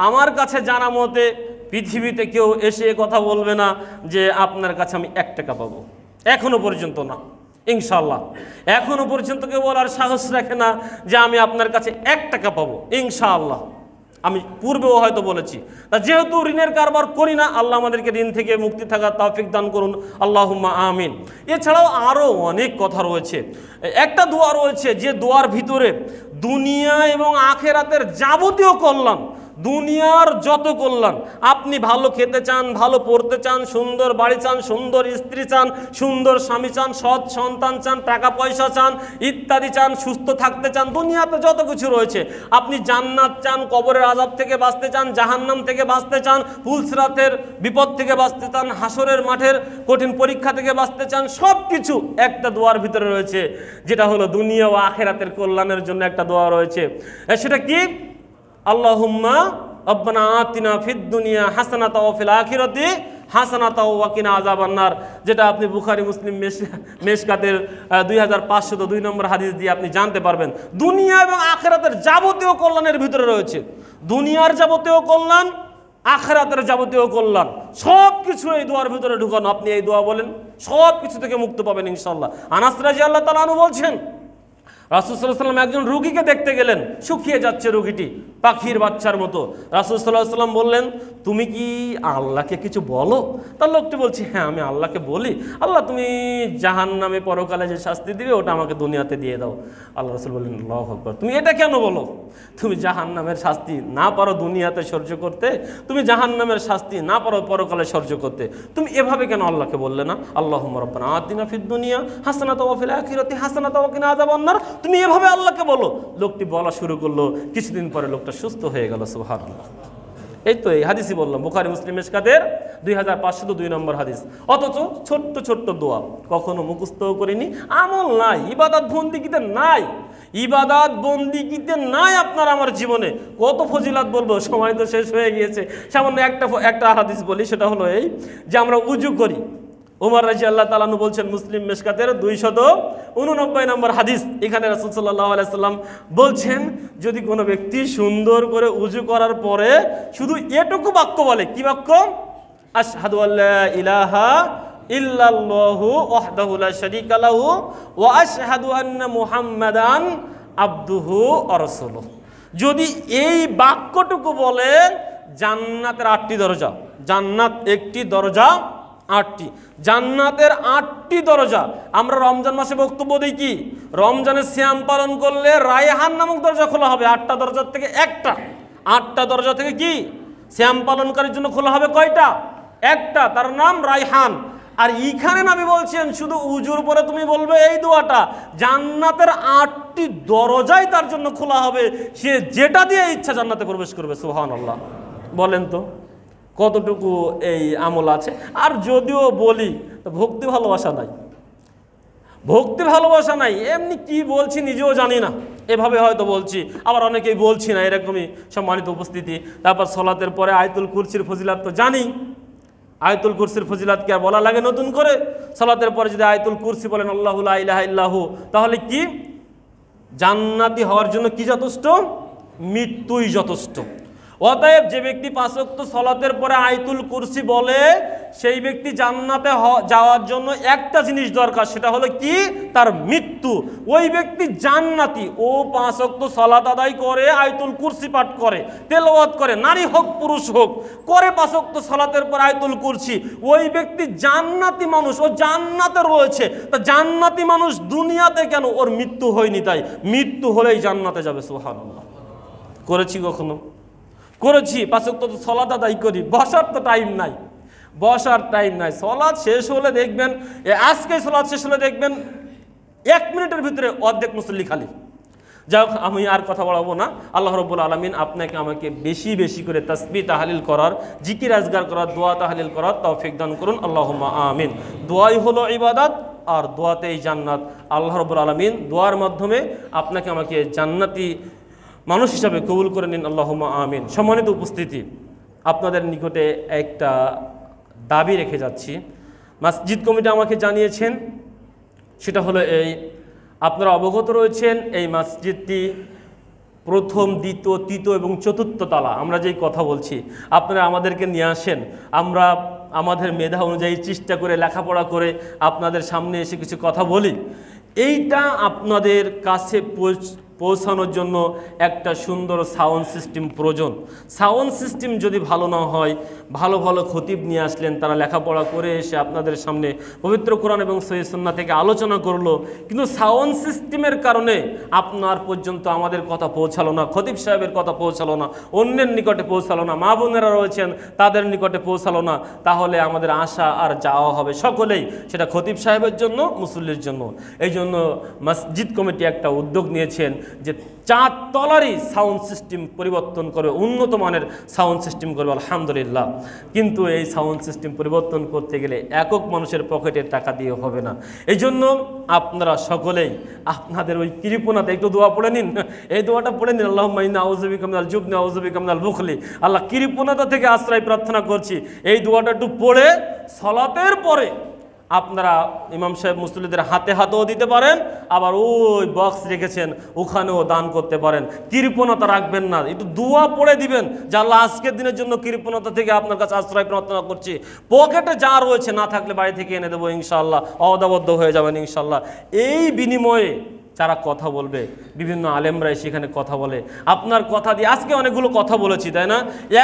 আমার কাছে জানা মতে পৃথিবীতে কেউ এসে কথা বলবে না যে আপনার কাছে আমি 1 টাকা পাবো, এখনো পর্যন্ত না, ইনশাল্লাহ। এখনো পর্যন্ত কেউ বলার সাহস রাখে না যে আমি আপনার কাছে 1 টাকা পাবো, ইনশাআল্লাহ। আমি পূর্বেও হয়তো বলেছি। তা যেহেতু ঋণের কারবার করি না, আল্লাহ আমাদেরকে ঋণ থেকে মুক্তি থাকার তৌফিক দান করুন, আল্লাহুম্মা আমিন। এছাড়াও আরও অনেক কথা রয়েছে। একটা দোয়া রয়েছে যে দোয়ার ভিতরে দুনিয়া এবং আখেরাতের যাবতীয় কল্যাণ, দুনিয়ার যত কল্যাণ, আপনি ভালো খেতে চান, ভালো পড়তে চান, সুন্দর বাড়ি চান, সুন্দর স্ত্রী চান, সুন্দর স্বামী চান, সৎ সন্তান চান, টাকা পয়সা চান, ইত্যাদি চান, সুস্থ থাকতে চান, দুনিয়াতে যত কিছু রয়েছে, আপনি জান্নাত চান, কবরের আযাব থেকে বাঁচতে চান, জাহান্নাম থেকে বাঁচতে চান, পুলসিরাতের বিপদ থেকে বাঁচতে চান, হাসরের মাঠের কঠিন পরীক্ষা থেকে বাঁচতে চান, সব কিছু একটা দোয়ার ভিতরে রয়েছে, যেটা হলো দুনিয়া ও আখিরাতের কল্যাণের জন্য একটা দোয়া রয়েছে। সেটা কি? আল্লাহুম্মা রব্বানা আতিনা ফিদ দুনিয়া হাসানাতাও ওয়া ফিল আখিরাতি হাসানাতাও ওয়া কিনা আযাবান নার, যেটা আপনি বুখারী মুসলিম মেশকাতের 2502 নম্বর হাদিস দিয়ে আপনি জানতে পারবেন। দুনিয়া এবং আখিরাতের যাবতীয় কল্যাণের ভিতরে রয়েছে। দুনিয়ার যাবতীয় কল্যাণ, আখিরাতের যাবতীয় কল্যাণ, সব কিছু এই দোয়ার ভিতরে ঢুকানো। আপনি এই দোয়া বলেন, সব কিছু থেকে মুক্ত পাবেন ইনশাআল্লাহ। আনাস রাদিয়াল্লাহু তাআলা আনহু বলছেন, রাসূল সাল্লাল্লাহু আলাইহি ওয়াসাল্লাম একজন রোগীকে দেখতে গেলেন, শুকিয়ে যাচ্ছে রোগীটি পাখির বাচ্চার মতো। রাসূল সাল্লাল্লাহু আলাইহি ওয়াসাল্লাম বললেন, তুমি কি আল্লাহকে কিছু বলো? তার লোকটি বলছে, হ্যাঁ আমি আল্লাহকে বলি। আল্লাহ তুমি জাহান্নামে পরকালে যে শাস্তি দিবে ওটা আমাকে দুনিয়াতে দিয়ে দাও। আল্লাহ রাসূল বললেন, আল্লাহু আকবার, তুমি এটা কেন বলো? তুমি জাহান্নামের শাস্তি না পারো দুনিয়াতে সহ্য করতে, তুমি জাহান্নামের শাস্তি না পারো পরকালে সহ্য করতে, তুমি এভাবে কেন আল্লাহকে বললে না? আল্লাহুম্মা রব্বানা আতিনা ফিদ দুনিয়া হাসানাতাও ওয়া ফিল আখিরাতি হাসানাতাও ওয়া কিনা আযাবান নার, তুমি এভাবে আল্লাহকে বলো। লোকটি বলা শুরু করলো, কিছুদিন পরে লোকটা সুস্থ হয়ে গেল। সুবহানাল্লাহ। এই তো এই হাদিসই বললাম, বুখারী মুসলিম মেশকাতের 2502 নম্বর হাদিস। অথচ ছোট্ট ছোট্ট দোয়া কখনো মুখস্থও করিনি, আমল নাই, ইবাদত বন্দিগিতে নাই, ইবাদত বন্দিগিতে নাই আপনার আমার জীবনে। কত ফজিলাত বলবো, সময় তো শেষ হয়ে গিয়েছে। সামান্য একটা হাদিস বলি, সেটা হলো এই যে আমরা উজু করি। ওমর রাদিয়াল্লাহু তাআলা আনহু বলছেন, মুসলিম মেশকাতের 289 নম্বর হাদিস, এখানে রাসূল সাল্লাল্লাহু আলাইহি সাল্লাম বলছেন, যদি কোনো ব্যক্তি সুন্দর করে উজু করার পরে শুধু এটুকু বাক্য বলে, কি বাক্য? আশহাদু আল্লা ইলাহা ইল্লাল্লাহু ওয়াহদাহু লা শারীকা লাহু ওয়া আশহাদু আন্না মুহাম্মাদান আবদুহু ওয়া রাসূলুহু, যদি এই বাক্যটুকু বলে, জান্নাতের 8টি দরজা, জান্নাত একটি দরজা 8টি, জান্নাতের 8টি দরজা। আমরা রমজান মাসে বক্তব্য দিই কি, রমজানের সিয়াম পালন করলে রায়হান নামক দরজা খোলা হবে। 8টা দরজার থেকে একটা, 8টা দরজা থেকে কি সিয়াম পালনকারীর জন্য খোলা হবে কয়টা? একটা, তার নাম রায়হান। আর এইখানে নবী বলছেন, শুধু উজুর পরে তুমি বলবে এই দোয়াটা, জান্নাতের 8টি দরজাই তার জন্য খোলা হবে, সে যেটা দিয়ে ইচ্ছা জান্নাতে প্রবেশ করবে। সুবহানাল্লাহ। বলেন তো কতটুকু এই আমল আছে? আর যদিও বলি, ভক্তি ভালোবাসা নাই, ভক্তি ভালোবাসা নাই, এমনি কি বলছি নিজেও জানি না, এভাবে হয়তো বলছি, আবার অনেকেই বলছি না, এরকমই সম্মানিত উপস্থিতি। তারপর সালাতের পরে আয়াতুল কুরসির ফজিলাত তো জানি, আয়াতুল কুরসির ফজিলাত কি আর বলা লাগে নতুন করে? সালাতের পরে যদি আয়াতুল কুরসি বলেন আল্লাহু লা ইলাহা ইল্লাহু, তাহলে কি জান্নাতি হওয়ার জন্য কি যথেষ্ট? মৃত্যুই যথেষ্ট। অতএব যে ব্যক্তি 5 ওয়াক্ত সালাতের পরে আয়াতুল কুরসি বলে, সেই ব্যক্তি জান্নাতে যাওয়ার জন্য একটা জিনিস দরকার, সেটা হলো কি? তার মৃত্যু। ওই ব্যক্তি জান্নাতি, ও 5 ওয়াক্ত সালাত আদায় করে, আয়াতুল কুরসি পাঠ করে, তেলাওয়াত করে, নারী হোক পুরুষ হোক, করে 5 ওয়াক্ত সালাতের পর আয়াতুল কুরসি, ওই ব্যক্তি জান্নাতি মানুষ, ও জান্নাতে রয়েছে। তা জান্নাতি মানুষ দুনিয়াতে কেন? ওর মৃত্যু হয়নি, তাই মৃত্যু হলেই জান্নাতে যাবে। সুবহানাল্লাহ। করেছি কখনো? করেছি। 5 ওয়াক্ত সালাত আদায় করি, বসার তো টাইম নাই, বসার টাইম নাই। সালাত শেষ হলে দেখবেন, আজকে সালাত শেষ হলে দেখবেন 1 মিনিটের ভিতরে অর্ধেক মুসল্লি খালি। যাই হোক, আমি আর কথা বলাবো না। আল্লাহ রাব্বুল আলামিন আপনাকে আমাকে বেশি বেশি করে তাসবিহ তাহলিল করার, জিকির আজগার করার, দোয়া তাহলিল করার তৌফিক দান করুন, আল্লাহুম্মা আমিন। দোয়াই হলো ইবাদত, আর দোয়াতেই জান্নাত। আল্লাহ রাব্বুল আলামিন দোয়ার মাধ্যমে আপনাকে আমাকে জান্নাতি মানুষ হিসাবে কবুল করে নিন, আল্লাহুম্মা আমিন। সম্মানিত উপস্থিতি, আপনাদের নিকটে একটা দাবি রেখে যাচ্ছি। মসজিদ কমিটি আমাকে জানিয়েছেন, সেটা হলো এই, আপনারা অবগত রয়েছেন এই মসজিদটি প্রথম, দ্বিতীয়, তৃতীয় এবং চতুর্থ তলা। আমরা যেই কথা বলছি, আপনারা আমাদেরকে নিয়ে আসেন, আমরা আমাদের মেধা অনুযায়ী চেষ্টা করে লেখাপড়া করে আপনাদের সামনে এসে কিছু কথা বলি। এইটা আপনাদের কাছে পৌঁছানোর জন্য একটা সুন্দর সাউন্ড সিস্টেম প্রয়োজন। সাউন্ড সিস্টেম যদি ভালো না হয়, ভালো ভালো খতিব নিয়ে আসলেন, তারা লেখাপড়া করে এসে আপনাদের সামনে পবিত্র কোরআন এবং সহিহ সুন্নাহ থেকে আলোচনা করলো, কিন্তু সাউন্ড সিস্টেমের কারণে আপনার পর্যন্ত আমাদের কথা পৌঁছালো না, খতিব সাহেবের কথা পৌঁছালো না, অন্যের নিকটে পৌঁছালো না, মা বোনেরা রয়েছেন তাদের নিকটে পৌঁছালো না, তাহলে আমাদের আশা আর যাওয়া হবে সকলেই, সেটা খতিব সাহেবের জন্য, মুসল্লির জন্য। এই জন্য মসজিদ কমিটি একটা উদ্যোগ নিয়েছেন যে 4 তলারই সাউন্ড সিস্টেম পরিবর্তন করবে, উন্নত মানের সাউন্ড সিস্টেম করবে, আলহামদুলিল্লাহ। কিন্তু এই সাউন্ড সিস্টেম পরিবর্তন করতে গেলে একক মানুষের পকেটের টাকা দিয়ে হবে না। এই জন্য আপনারা সকলেই আপনাদের ওই কৃপণাতে একটু দোয়া পড়ে নিন, এই দোয়াটা পড়ে নিন, আল্লাহুম্মা ইন্না আউযু বিকা মিনাল জুবনি ওয়া আউযু বিকা মিনাল বুখলি। আল্লাহ, কৃপণতা থেকে আশ্রয় প্রার্থনা করছি। এই দোয়াটা একটু পড়ে সালাতের পরে আপনারা ইমাম সাহেব মুসল্লিদের হাতে হাতেও দিতে পারেন, আবার ওই বক্স রেখেছেন ওখানেও দান করতে পারেন। কৃপণতা রাখবেন না, একটু দোয়া পড়ে দিবেন যে আল্লাহ, আজকের দিনের জন্য কৃপণতা থেকে আপনার কাছে আশ্রয় প্রার্থনা করছি। পকেটে যা রয়েছে, না থাকলে বাড়ি থেকে এনে দেবো ইনশাআল্লাহ, অদাবদ্ধ হয়ে যাবেন ইনশাআল্লাহ। এই বিনিময়ে যারা কথা বলবে, বিভিন্ন আলেমরাই সেখানে কথা বলে, আপনার কথা দিয়ে আজকে অনেকগুলো কথা বলেছি, তাই না?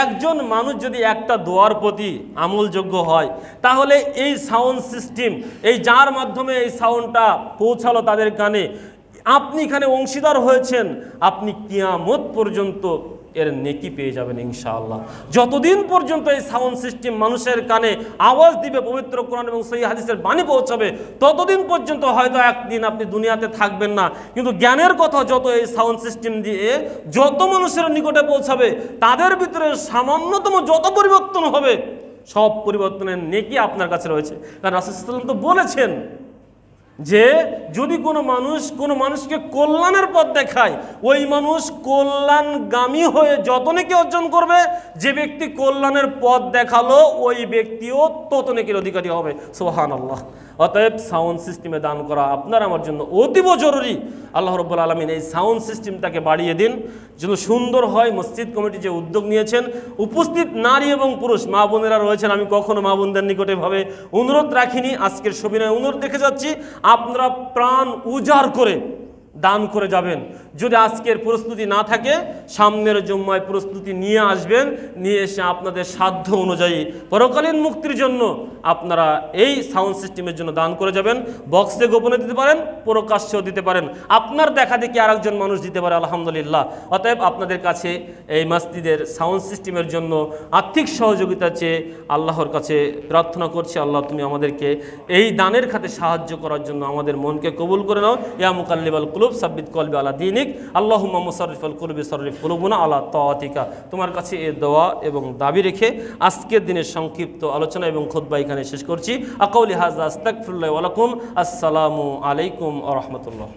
একজন মানুষ যদি একটা দোয়ার প্রতি আমলযোগ্য হয়, তাহলে এই সাউন্ড সিস্টেম, এই যার মাধ্যমে এই সাউন্ডটা পৌঁছালো তাদের কানে, আপনি এখানে অংশীদার হয়েছেন, আপনি কিয়ামত পর্যন্ত এর নেকি পেয়ে যাবেন ইনশাআল্লাহ। যতদিন পর্যন্ত এই সাউন্ড সিস্টেম মানুষের কানে আওয়াজ দিবে, পবিত্র কোরআন এবং সহিহ হাদিসের বাণী পৌঁছাবে, ততদিন পর্যন্ত হয়তো একদিন আপনি দুনিয়াতে থাকবেন না, কিন্তু জ্ঞানের কথা যত এই সাউন্ড সিস্টেম দিয়ে যত মানুষের নিকটে পৌঁছাবে, তাদের ভিতরে সামান্যতম যত পরিবর্তন হবে, সব পরিবর্তনের নেকি আপনার কাছে রয়েছে। কারণ রাসূল সাল্লাল্লাহু আলাইহি ওয়াসাল্লাম তো বলেছেন যে যদি কোনো মানুষকে কল্যাণের পথ দেখায়, ওই মানুষ কল্যাণগামী হয়ে যত নেকি অর্জন করবে, যে ব্যক্তি কল্যাণের পথ দেখালো ওই ব্যক্তিও তত নেকির অধিকারী হবে। সুবহানাল্লাহ। অতএব সাউন্ড সিস্টেমে দান করা আপনার আমার জন্য অতীব জরুরি। আল্লাহ রাব্বুল আলামিন এই সাউন্ড সিস্টেমটাকে বাড়িয়ে দিন, যেন সুন্দর হয়। মসজিদ কমিটি যে উদ্যোগ নিয়েছেন, উপস্থিত নারী এবং পুরুষ মা বোনেরা রয়েছেন, আমি কখনো মা বোনদের নিকটে ভাবে অনুরোধ রাখিনি, আজকের সবিনয় অনুরোধ রেখে যাচ্ছি, আপনারা প্রাণ উজাড় করে দান করে যাবেন। যদি আজকের প্রস্তুতি না থাকে, সামনের জুম্মায় প্রস্তুতি নিয়ে আসবেন, নিয়ে এসে আপনাদের সাধ্য অনুযায়ী পরকালীন মুক্তির জন্য আপনারা এই সাউন্ড সিস্টেমের জন্য দান করে যাবেন। বক্সে গোপনে দিতে পারেন, প্রকাশ্যেও দিতে পারেন, আপনার দেখা দেখি আরেকজন মানুষ দিতে পারে, আলহামদুলিল্লাহ। অতএব আপনাদের কাছে এই মসজিদের সাউন্ড সিস্টেমের জন্য আর্থিক সহযোগিতা চেয়ে আল্লাহর কাছে প্রার্থনা করছি, আল্লাহ তুমি আমাদেরকে এই দানের খাতে সাহায্য করার জন্য আমাদের মনকে কবুল করে নাও। ইয়া মুকাল্লিবাল কুলুব সাব্বিত কলবি আলা দীনিক, আল্লাহুম্মা মুসাররিফাল কুলুবি সাররিফ কুলুবুনা আলা তাআতিকা। তোমার কাছে এই দোয়া এবং দাবি রেখে আজকের দিনের সংক্ষিপ্ত আলোচনা এবং খুতবা এখানে শেষ করছি। আকাউলি হাযা আস্তাগফিরুল্লাহ ওয়া লাকুম। আসসালামু আলাইকুম ওয়া রাহমাতুল্লাহ।